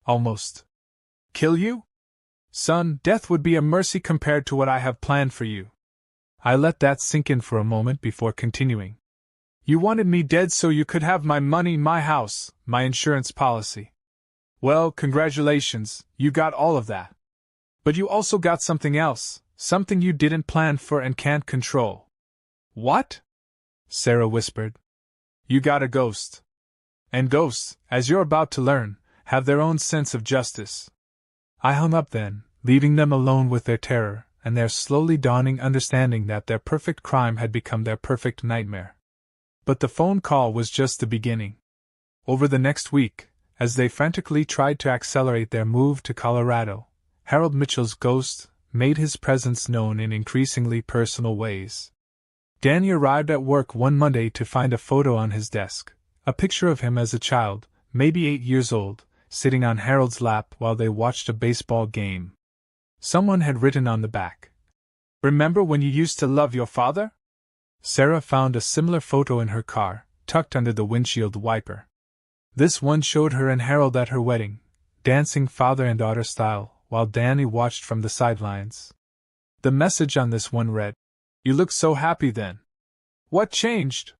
"Almost." "Kill you? Son, death would be a mercy compared to what I have planned for you." I let that sink in for a moment before continuing. "You wanted me dead so you could have my money, my house, my insurance policy. Well, congratulations, you got all of that. But you also got something else, something you didn't plan for and can't control." "What?" Sarah whispered. "You got a ghost. And ghosts, as you're about to learn, have their own sense of justice." I hung up then, leaving them alone with their terror and their slowly dawning understanding that their perfect crime had become their perfect nightmare. But the phone call was just the beginning. Over the next week, as they frantically tried to accelerate their move to Colorado, Harold Mitchell's ghost made his presence known in increasingly personal ways. Danny arrived at work one Monday to find a photo on his desk, a picture of him as a child, maybe 8 years old, sitting on Harold's lap while they watched a baseball game. Someone had written on the back, "Remember when you used to love your father?" Sarah found a similar photo in her car, tucked under the windshield wiper. This one showed her and Harold at her wedding, dancing father and daughter style, while Danny watched from the sidelines. The message on this one read, "You looked so happy then. What changed?"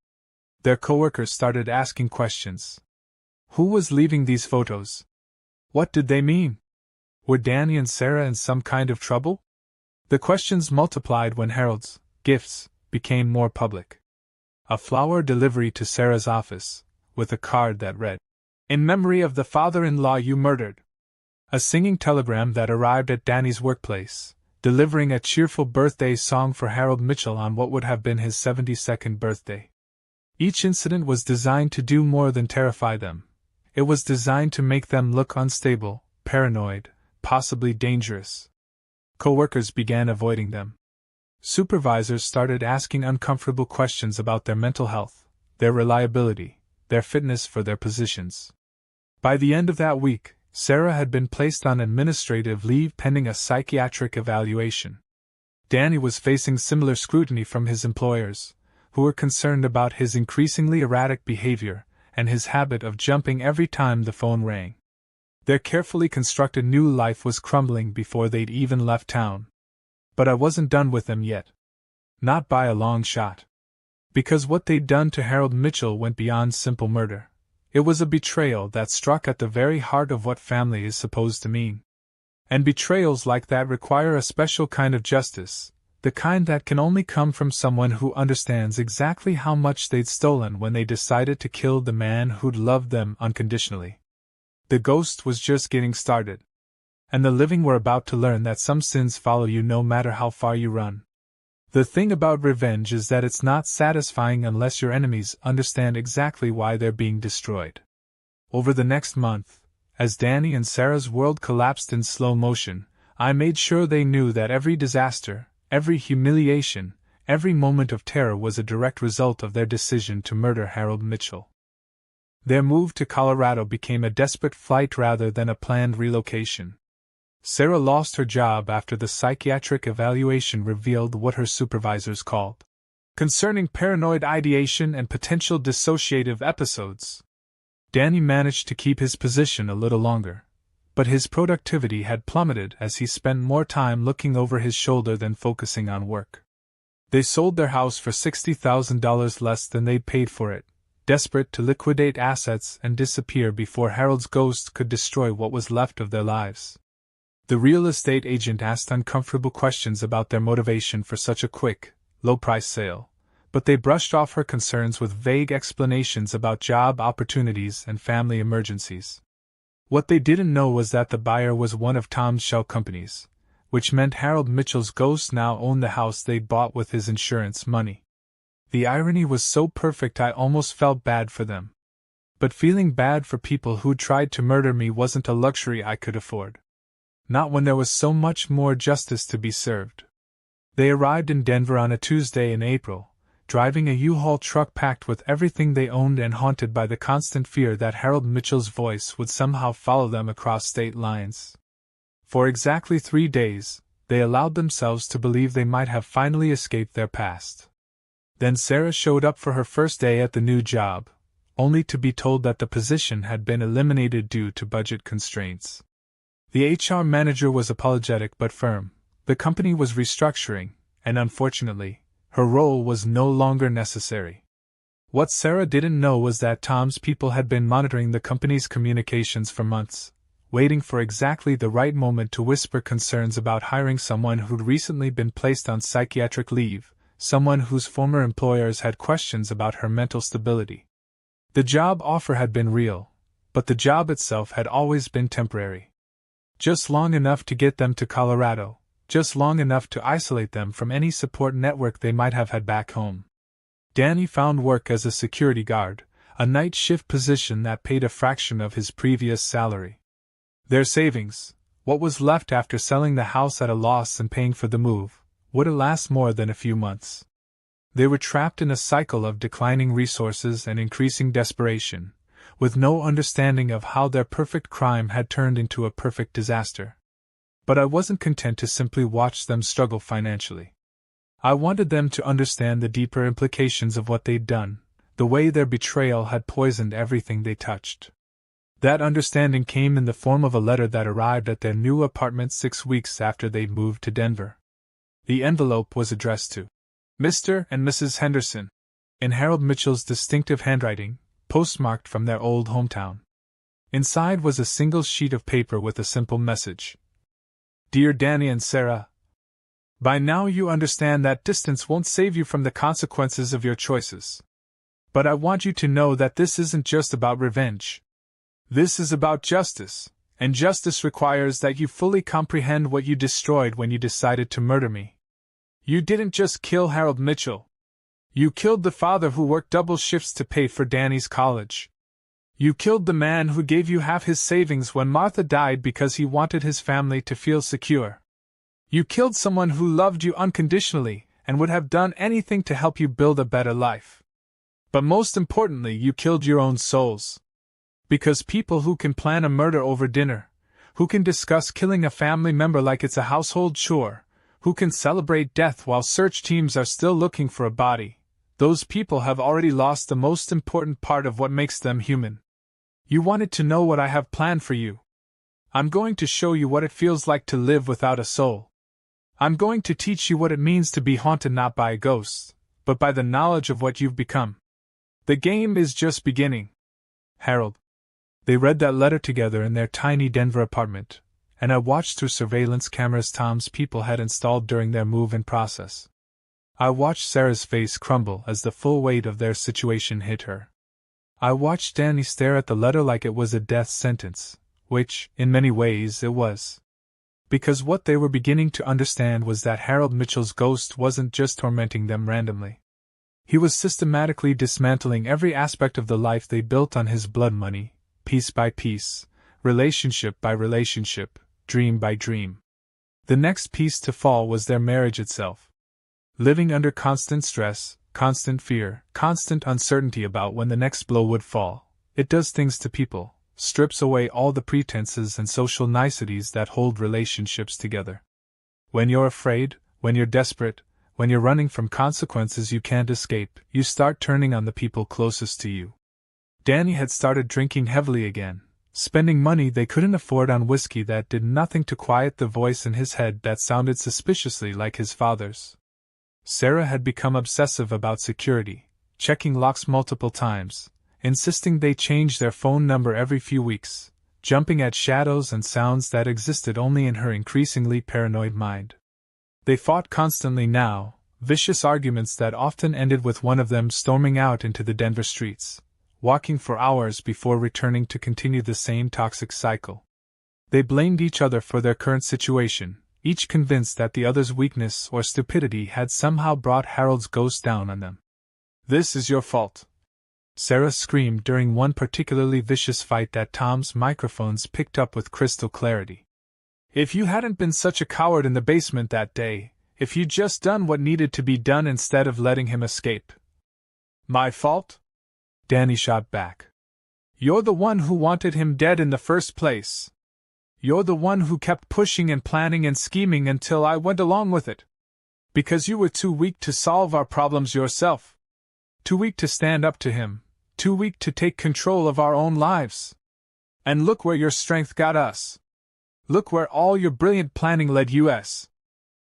Their coworkers started asking questions. Who was leaving these photos? What did they mean? Were Danny and Sarah in some kind of trouble? The questions multiplied when Harold's gifts became more public. A flower delivery to Sarah's office, with a card that read, "In memory of the father-in-law you murdered." A singing telegram that arrived at Danny's workplace, delivering a cheerful birthday song for Harold Mitchell on what would have been his 72nd birthday. Each incident was designed to do more than terrify them. It was designed to make them look unstable, paranoid, possibly dangerous. Coworkers began avoiding them. Supervisors started asking uncomfortable questions about their mental health, their reliability, their fitness for their positions. By the end of that week, Sarah had been placed on administrative leave pending a psychiatric evaluation. Danny was facing similar scrutiny from his employers, who were concerned about his increasingly erratic behavior and his habit of jumping every time the phone rang. Their carefully constructed new life was crumbling before they'd even left town. But I wasn't done with them yet. Not by a long shot. Because what they'd done to Harold Mitchell went beyond simple murder. It was a betrayal that struck at the very heart of what family is supposed to mean. And betrayals like that require a special kind of justice, the kind that can only come from someone who understands exactly how much they'd stolen when they decided to kill the man who'd loved them unconditionally. The ghost was just getting started. And the living were about to learn that some sins follow you no matter how far you run. The thing about revenge is that it's not satisfying unless your enemies understand exactly why they're being destroyed. Over the next month, as Danny and Sarah's world collapsed in slow motion, I made sure they knew that every disaster, every humiliation, every moment of terror was a direct result of their decision to murder Harold Mitchell. Their move to Colorado became a desperate flight rather than a planned relocation. Sarah lost her job after the psychiatric evaluation revealed what her supervisors called concerning paranoid ideation and potential dissociative episodes. Danny managed to keep his position a little longer, but his productivity had plummeted as he spent more time looking over his shoulder than focusing on work. They sold their house for $60,000 less than they'd paid for it, desperate to liquidate assets and disappear before Harold's ghost could destroy what was left of their lives. The real estate agent asked uncomfortable questions about their motivation for such a quick, low-price sale, but they brushed off her concerns with vague explanations about job opportunities and family emergencies. What they didn't know was that the buyer was one of Tom's shell companies, which meant Harold Mitchell's ghost now owned the house they'd bought with his insurance money. The irony was so perfect I almost felt bad for them. But feeling bad for people who tried to murder me wasn't a luxury I could afford. Not when there was so much more justice to be served. They arrived in Denver on a Tuesday in April, driving a U-Haul truck packed with everything they owned and haunted by the constant fear that Harold Mitchell's voice would somehow follow them across state lines. For exactly 3 days, they allowed themselves to believe they might have finally escaped their past. Then Sarah showed up for her first day at the new job, only to be told that the position had been eliminated due to budget constraints. The HR manager was apologetic but firm. The company was restructuring, and unfortunately, her role was no longer necessary. What Sarah didn't know was that Tom's people had been monitoring the company's communications for months, waiting for exactly the right moment to whisper concerns about hiring someone who'd recently been placed on psychiatric leave, someone whose former employers had questions about her mental stability. The job offer had been real, but the job itself had always been temporary. Just long enough to get them to Colorado, just long enough to isolate them from any support network they might have had back home. Danny found work as a security guard, a night shift position that paid a fraction of his previous salary. Their savings, what was left after selling the house at a loss and paying for the move, wouldn't last more than a few months. They were trapped in a cycle of declining resources and increasing desperation, with no understanding of how their perfect crime had turned into a perfect disaster. But I wasn't content to simply watch them struggle financially. I wanted them to understand the deeper implications of what they'd done, the way their betrayal had poisoned everything they touched. That understanding came in the form of a letter that arrived at their new apartment 6 weeks after they'd moved to Denver. The envelope was addressed to Mr. and Mrs. Henderson, in Harold Mitchell's distinctive handwriting, postmarked from their old hometown. Inside was a single sheet of paper with a simple message. Dear Danny and Sarah, by now you understand that distance won't save you from the consequences of your choices. But I want you to know that this isn't just about revenge. This is about justice, and justice requires that you fully comprehend what you destroyed when you decided to murder me. You didn't just kill Harold Mitchell. You killed the father who worked double shifts to pay for Danny's college. You killed the man who gave you half his savings when Martha died because he wanted his family to feel secure. You killed someone who loved you unconditionally and would have done anything to help you build a better life. But most importantly, you killed your own souls. Because people who can plan a murder over dinner, who can discuss killing a family member like it's a household chore, who can celebrate death while search teams are still looking for a body, those people have already lost the most important part of what makes them human. You wanted to know what I have planned for you. I'm going to show you what it feels like to live without a soul. I'm going to teach you what it means to be haunted not by a ghost, but by the knowledge of what you've become. The game is just beginning. Harold. They read that letter together in their tiny Denver apartment, and I watched through surveillance cameras Tom's people had installed during their move-in process. I watched Sarah's face crumble as the full weight of their situation hit her. I watched Danny stare at the letter like it was a death sentence, which, in many ways, it was. Because what they were beginning to understand was that Harold Mitchell's ghost wasn't just tormenting them randomly. He was systematically dismantling every aspect of the life they built on his blood money, piece by piece, relationship by relationship, dream by dream. The next piece to fall was their marriage itself. Living under constant stress, constant fear, constant uncertainty about when the next blow would fall, it does things to people, strips away all the pretenses and social niceties that hold relationships together. When you're afraid, when you're desperate, when you're running from consequences you can't escape, you start turning on the people closest to you. Danny had started drinking heavily again, spending money they couldn't afford on whiskey that did nothing to quiet the voice in his head that sounded suspiciously like his father's. Sarah had become obsessive about security, checking locks multiple times, insisting they change their phone number every few weeks, jumping at shadows and sounds that existed only in her increasingly paranoid mind. They fought constantly now, vicious arguments that often ended with one of them storming out into the Denver streets, walking for hours before returning to continue the same toxic cycle. They blamed each other for their current situation, each convinced that the other's weakness or stupidity had somehow brought Harold's ghost down on them. This is your fault. Sarah screamed during one particularly vicious fight that Tom's microphones picked up with crystal clarity. "If you hadn't been such a coward in the basement that day, if you'd just done what needed to be done instead of letting him escape." "My fault?" Danny shot back. "You're the one who wanted him dead in the first place. You're the one who kept pushing and planning and scheming until I went along with it. Because you were too weak to solve our problems yourself. Too weak to stand up to him. Too weak to take control of our own lives. And look where your strength got us. Look where all your brilliant planning led us.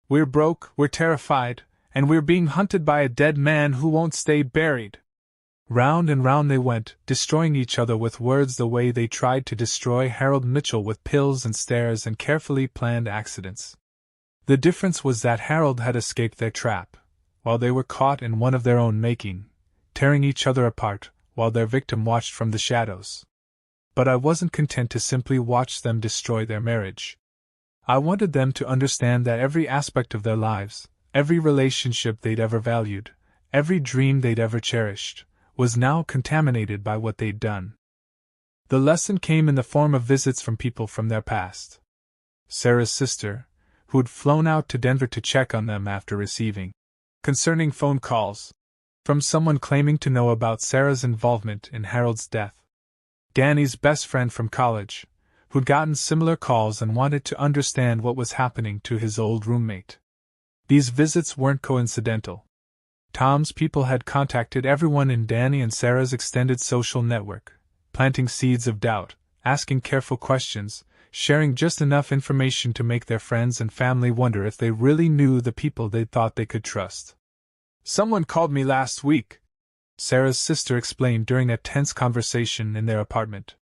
We're broke, we're terrified, and we're being hunted by a dead man who won't stay buried." Round and round they went, destroying each other with words the way they tried to destroy Harold Mitchell with pills and stares and carefully planned accidents. The difference was that Harold had escaped their trap, while they were caught in one of their own making, tearing each other apart, while their victim watched from the shadows. But I wasn't content to simply watch them destroy their marriage. I wanted them to understand that every aspect of their lives, every relationship they'd ever valued, every dream they'd ever cherished, was now contaminated by what they'd done. The lesson came in the form of visits from people from their past. Sarah's sister, who'd flown out to Denver to check on them after receiving concerning phone calls from someone claiming to know about Sarah's involvement in Harold's death. Danny's best friend from college, who'd gotten similar calls and wanted to understand what was happening to his old roommate. These visits weren't coincidental. Tom's people had contacted everyone in Danny and Sarah's extended social network, planting seeds of doubt, asking careful questions, sharing just enough information to make their friends and family wonder if they really knew the people they thought they could trust. "Someone called me last week," Sarah's sister explained during a tense conversation in their apartment.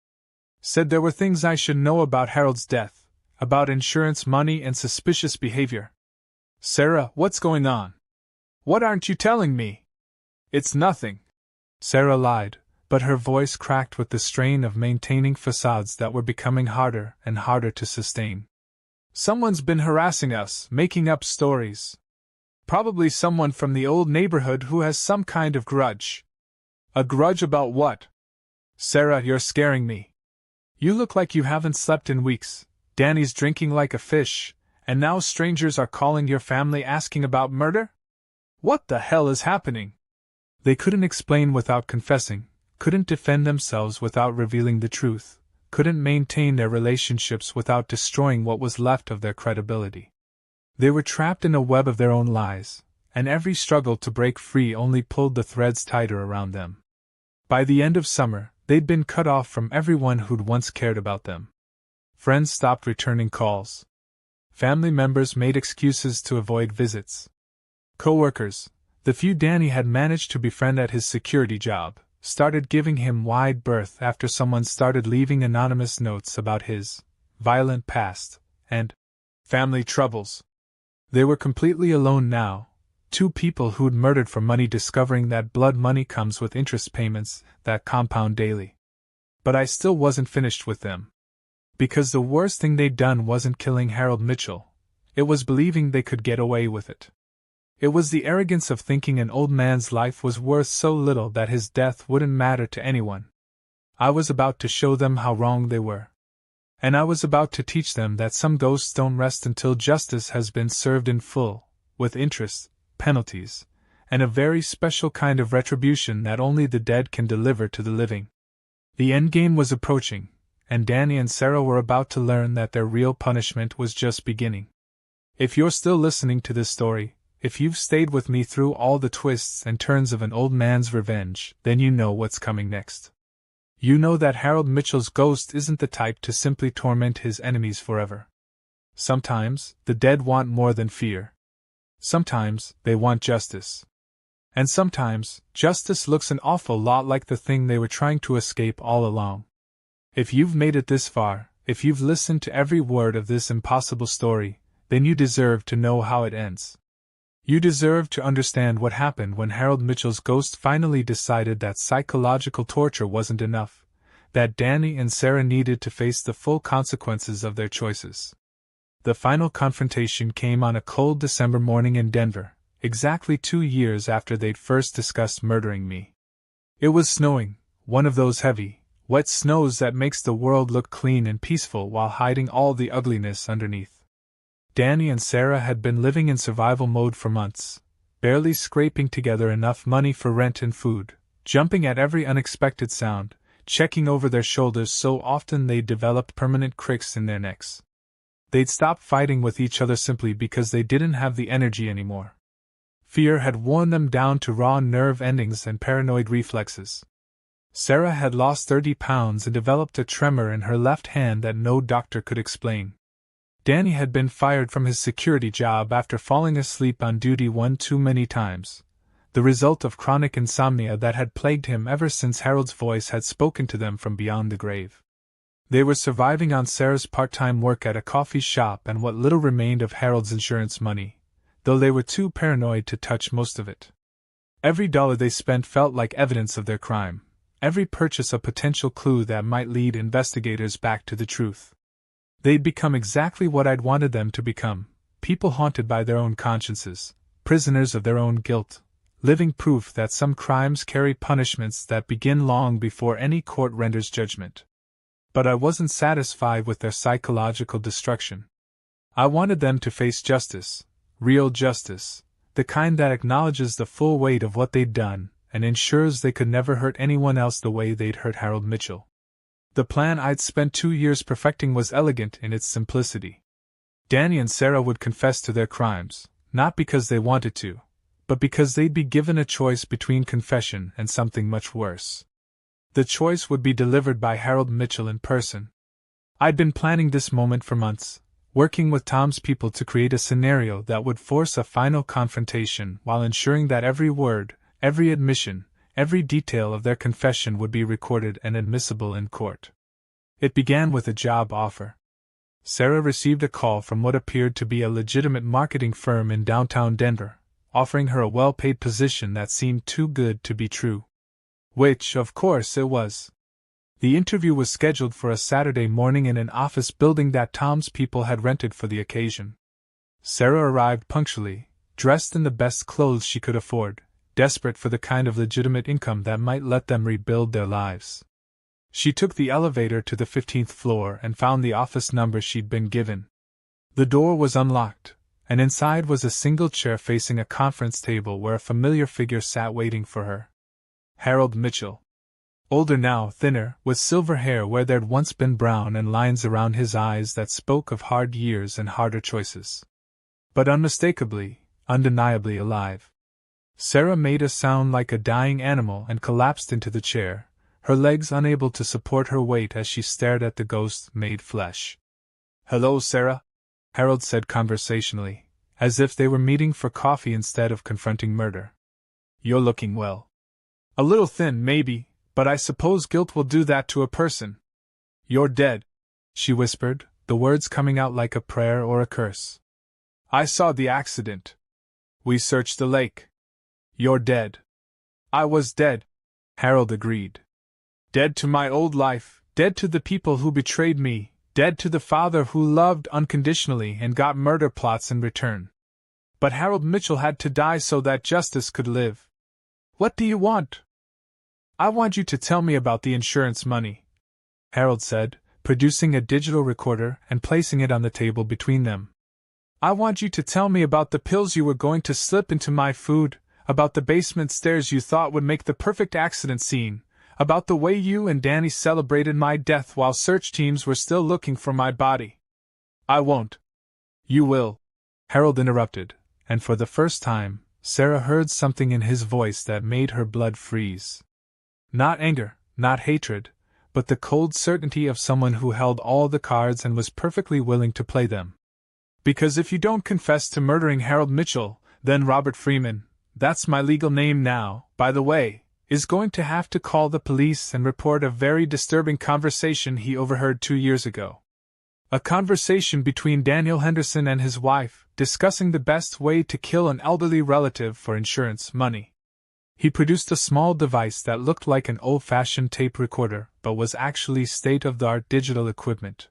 "Said there were things I should know about Harold's death, about insurance money and suspicious behavior." "Sarah, what's going on? What aren't you telling me?" "It's nothing," Sarah lied, but her voice cracked with the strain of maintaining facades that were becoming harder and harder to sustain. "Someone's been harassing us, making up stories. Probably someone from the old neighborhood who has some kind of grudge." "A grudge about what?" "Sarah, you're scaring me. You look like you haven't slept in weeks. Danny's drinking like a fish, and now strangers are calling your family asking about murder? What the hell is happening?" They couldn't explain without confessing, couldn't defend themselves without revealing the truth, couldn't maintain their relationships without destroying what was left of their credibility. They were trapped in a web of their own lies, and every struggle to break free only pulled the threads tighter around them. By the end of summer, they'd been cut off from everyone who'd once cared about them. Friends stopped returning calls. Family members made excuses to avoid visits. Co-workers, the few Danny had managed to befriend at his security job, started giving him wide berth after someone started leaving anonymous notes about his violent past and family troubles. They were completely alone now, two people who'd murdered for money discovering that blood money comes with interest payments that compound daily. But I still wasn't finished with them. Because the worst thing they'd done wasn't killing Harold Mitchell, it was believing they could get away with it. It was the arrogance of thinking an old man's life was worth so little that his death wouldn't matter to anyone. I was about to show them how wrong they were. And I was about to teach them that some ghosts don't rest until justice has been served in full, with interest, penalties, and a very special kind of retribution that only the dead can deliver to the living. The endgame was approaching, and Danny and Sarah were about to learn that their real punishment was just beginning. If you're still listening to this story, if you've stayed with me through all the twists and turns of an old man's revenge, then you know what's coming next. You know that Harold Mitchell's ghost isn't the type to simply torment his enemies forever. Sometimes, the dead want more than fear. Sometimes, they want justice. And sometimes, justice looks an awful lot like the thing they were trying to escape all along. If you've made it this far, if you've listened to every word of this impossible story, then you deserve to know how it ends. You deserve to understand what happened when Harold Mitchell's ghost finally decided that psychological torture wasn't enough, that Danny and Sarah needed to face the full consequences of their choices. The final confrontation came on a cold December morning in Denver, exactly 2 years after they'd first discussed murdering me. It was snowing, one of those heavy, wet snows that makes the world look clean and peaceful while hiding all the ugliness underneath. Danny and Sarah had been living in survival mode for months, barely scraping together enough money for rent and food, jumping at every unexpected sound, checking over their shoulders so often they'd developed permanent cricks in their necks. They'd stopped fighting with each other simply because they didn't have the energy anymore. Fear had worn them down to raw nerve endings and paranoid reflexes. Sarah had lost 30 pounds and developed a tremor in her left hand that no doctor could explain. Danny had been fired from his security job after falling asleep on duty one too many times, the result of chronic insomnia that had plagued him ever since Harold's voice had spoken to them from beyond the grave. They were surviving on Sarah's part-time work at a coffee shop and what little remained of Harold's insurance money, though they were too paranoid to touch most of it. Every dollar they spent felt like evidence of their crime, every purchase a potential clue that might lead investigators back to the truth. They'd become exactly what I'd wanted them to become, people haunted by their own consciences, prisoners of their own guilt, living proof that some crimes carry punishments that begin long before any court renders judgment. But I wasn't satisfied with their psychological destruction. I wanted them to face justice, real justice, the kind that acknowledges the full weight of what they'd done and ensures they could never hurt anyone else the way they'd hurt Harold Mitchell. The plan I'd spent 2 years perfecting was elegant in its simplicity. Danny and Sarah would confess to their crimes, not because they wanted to, but because they'd be given a choice between confession and something much worse. The choice would be delivered by Harold Mitchell in person. I'd been planning this moment for months, working with Tom's people to create a scenario that would force a final confrontation while ensuring that every word, every admission, every detail of their confession would be recorded and admissible in court. It began with a job offer. Sarah received a call from what appeared to be a legitimate marketing firm in downtown Denver, offering her a well-paid position that seemed too good to be true. Which, of course, it was. The interview was scheduled for a Saturday morning in an office building that Tom's people had rented for the occasion. Sarah arrived punctually, dressed in the best clothes she could afford, desperate for the kind of legitimate income that might let them rebuild their lives. She took the elevator to the 15th floor and found the office number she'd been given. The door was unlocked, and inside was a single chair facing a conference table where a familiar figure sat waiting for her. Harold Mitchell. Older now, thinner, with silver hair where there'd once been brown and lines around his eyes that spoke of hard years and harder choices. But unmistakably, undeniably alive. Sarah made a sound like a dying animal and collapsed into the chair, her legs unable to support her weight as she stared at the ghost made flesh. "Hello, Sarah," Harold said conversationally, as if they were meeting for coffee instead of confronting murder. "You're looking well. A little thin, maybe, but I suppose guilt will do that to a person." "You're dead," she whispered, the words coming out like a prayer or a curse. "I saw the accident. We searched the lake. You're dead." "I was dead," Harold agreed. "Dead to my old life, dead to the people who betrayed me, dead to the father who loved unconditionally and got murder plots in return. But Harold Mitchell had to die so that justice could live. What do you want?" "I want you to tell me about the insurance money," Harold said, producing a digital recorder and placing it on the table between them. "I want you to tell me about the pills you were going to slip into my food, about the basement stairs you thought would make the perfect accident scene, about the way you and Danny celebrated my death while search teams were still looking for my body." "I won't." "You will," Harold interrupted, and for the first time, Sarah heard something in his voice that made her blood freeze. Not anger, not hatred, but the cold certainty of someone who held all the cards and was perfectly willing to play them. "Because if you don't confess to murdering Harold Mitchell, then Robert Freeman, that's my legal name now, by the way, is going to have to call the police and report a very disturbing conversation he overheard 2 years ago. A conversation between Daniel Henderson and his wife, discussing the best way to kill an elderly relative for insurance money." He produced a small device that looked like an old-fashioned tape recorder, but was actually state-of-the-art digital equipment.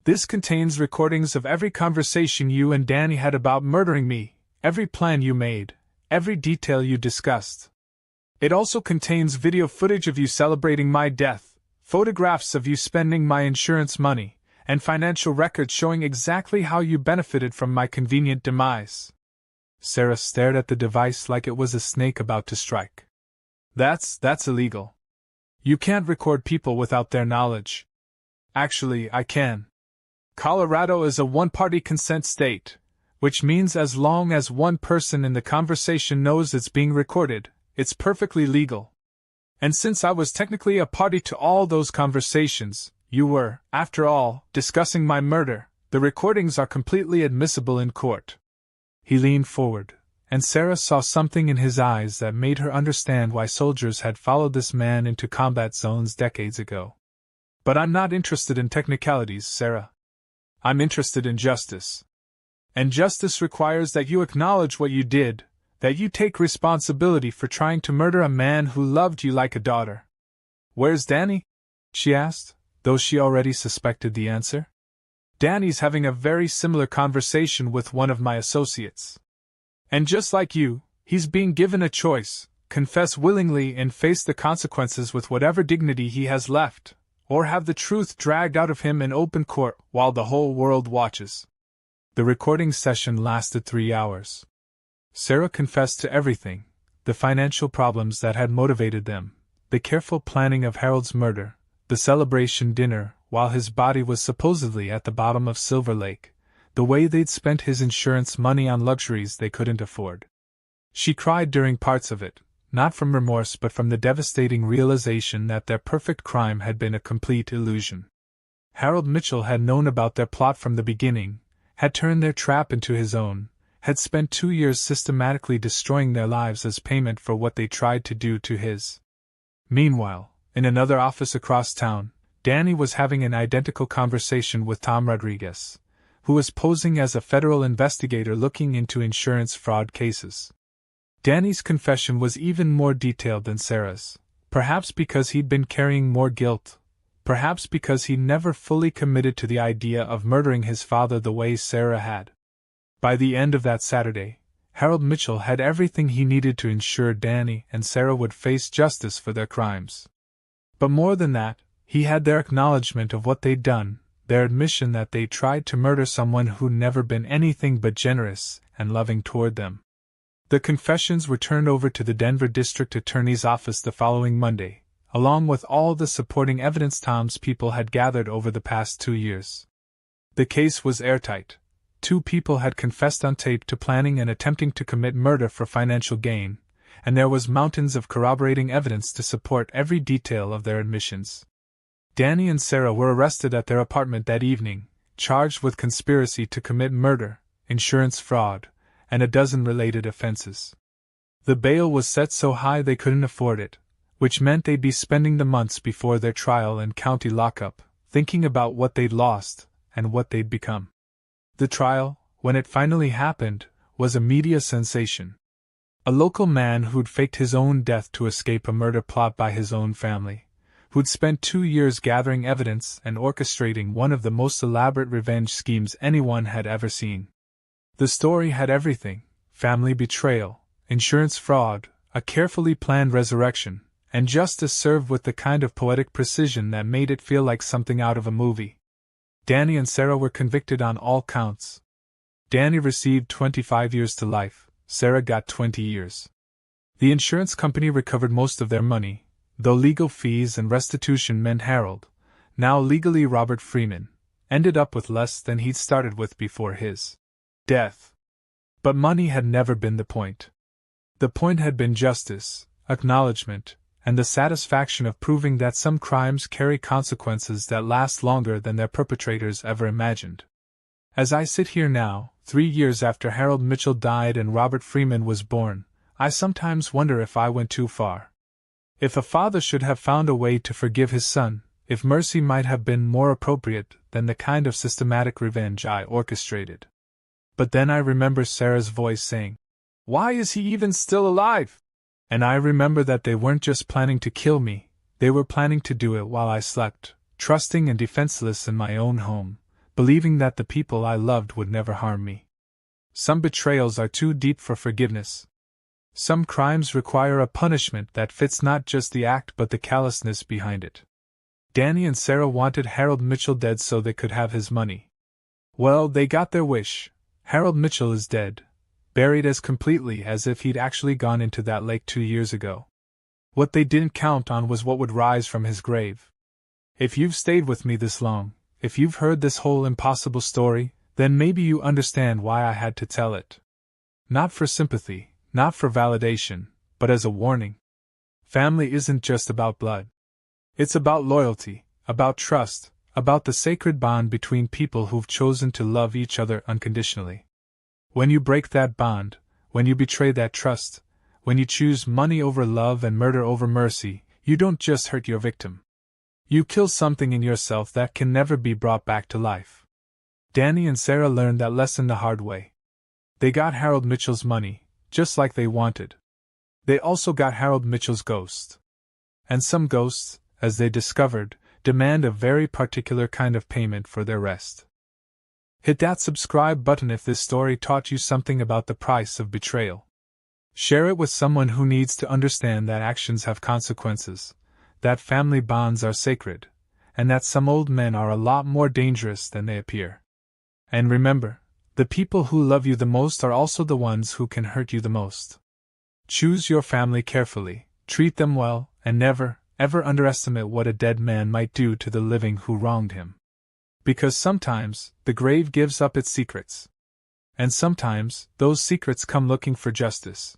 "This contains recordings of every conversation you and Danny had about murdering me, every plan you made, every detail you discussed. It also contains video footage of you celebrating my death, photographs of you spending my insurance money, and financial records showing exactly how you benefited from my convenient demise." Sarah stared at the device like it was a snake about to strike. That's illegal. You can't record people without their knowledge." "Actually, I can. Colorado is a one-party consent state, which means as long as one person in the conversation knows it's being recorded, it's perfectly legal. And since I was technically a party to all those conversations, you were, after all, discussing my murder, the recordings are completely admissible in court." He leaned forward, and Sarah saw something in his eyes that made her understand why soldiers had followed this man into combat zones decades ago. "But I'm not interested in technicalities, Sarah. I'm interested in justice. And justice requires that you acknowledge what you did, that you take responsibility for trying to murder a man who loved you like a daughter." "Where's Danny?" she asked, though she already suspected the answer. "Danny's having a very similar conversation with one of my associates. And just like you, he's being given a choice: confess willingly and face the consequences with whatever dignity he has left, or have the truth dragged out of him in open court while the whole world watches." The recording session lasted 3 hours. Sarah confessed to everything: the financial problems that had motivated them, the careful planning of Harold's murder, the celebration dinner while his body was supposedly at the bottom of Silver Lake, the way they'd spent his insurance money on luxuries they couldn't afford. She cried during parts of it, not from remorse but from the devastating realization that their perfect crime had been a complete illusion. Harold Mitchell had known about their plot from the beginning, had turned their trap into his own, had spent 2 years systematically destroying their lives as payment for what they tried to do to his. Meanwhile, in another office across town, Danny was having an identical conversation with Tom Rodriguez, who was posing as a federal investigator looking into insurance fraud cases. Danny's confession was even more detailed than Sarah's, perhaps because he'd been carrying more guilt, perhaps because he never fully committed to the idea of murdering his father the way Sarah had. By the end of that Saturday, Harold Mitchell had everything he needed to ensure Danny and Sarah would face justice for their crimes. But more than that, he had their acknowledgement of what they'd done, their admission that they tried to murder someone who'd never been anything but generous and loving toward them. The confessions were turned over to the Denver District Attorney's Office the following Monday, along with all the supporting evidence Tom's people had gathered over the past 2 years. The case was airtight. 2 people had confessed on tape to planning and attempting to commit murder for financial gain, and there was mountains of corroborating evidence to support every detail of their admissions. Danny and Sarah were arrested at their apartment that evening, charged with conspiracy to commit murder, insurance fraud, and a dozen related offenses. The bail was set so high they couldn't afford it, which meant they'd be spending the months before their trial in county lockup, thinking about what they'd lost and what they'd become. The trial, when it finally happened, was a media sensation. A local man who'd faked his own death to escape a murder plot by his own family, who'd spent 2 years gathering evidence and orchestrating one of the most elaborate revenge schemes anyone had ever seen. The story had everything: family betrayal, insurance fraud, a carefully planned resurrection, and justice served with the kind of poetic precision that made it feel like something out of a movie. Danny and Sarah were convicted on all counts. Danny received 25 years to life, Sarah got 20 years. The insurance company recovered most of their money, though legal fees and restitution meant Harold, now legally Robert Freeman, ended up with less than he'd started with before his death. But money had never been the point. The point had been justice, acknowledgement, and the satisfaction of proving that some crimes carry consequences that last longer than their perpetrators ever imagined. As I sit here now, 3 years after Harold Mitchell died and Robert Freeman was born, I sometimes wonder if I went too far. If a father should have found a way to forgive his son, if mercy might have been more appropriate than the kind of systematic revenge I orchestrated. But then I remember Sarah's voice saying, "Why is he even still alive?" And I remember that they weren't just planning to kill me, they were planning to do it while I slept, trusting and defenseless in my own home, believing that the people I loved would never harm me. Some betrayals are too deep for forgiveness. Some crimes require a punishment that fits not just the act but the callousness behind it. Danny and Sarah wanted Harold Mitchell dead so they could have his money. Well, they got their wish. Harold Mitchell is dead, buried as completely as if he'd actually gone into that lake 2 years ago. What they didn't count on was what would rise from his grave. If you've stayed with me this long, if you've heard this whole impossible story, then maybe you understand why I had to tell it. Not for sympathy, not for validation, but as a warning. Family isn't just about blood. It's about loyalty, about trust, about the sacred bond between people who've chosen to love each other unconditionally. When you break that bond, when you betray that trust, when you choose money over love and murder over mercy, you don't just hurt your victim. You kill something in yourself that can never be brought back to life. Danny and Sarah learned that lesson the hard way. They got Harold Mitchell's money, just like they wanted. They also got Harold Mitchell's ghost. And some ghosts, as they discovered, demand a very particular kind of payment for their rest. Hit that subscribe button if this story taught you something about the price of betrayal. Share it with someone who needs to understand that actions have consequences, that family bonds are sacred, and that some old men are a lot more dangerous than they appear. And remember, the people who love you the most are also the ones who can hurt you the most. Choose your family carefully, treat them well, and never, ever underestimate what a dead man might do to the living who wronged him. Because sometimes, the grave gives up its secrets. And sometimes, those secrets come looking for justice.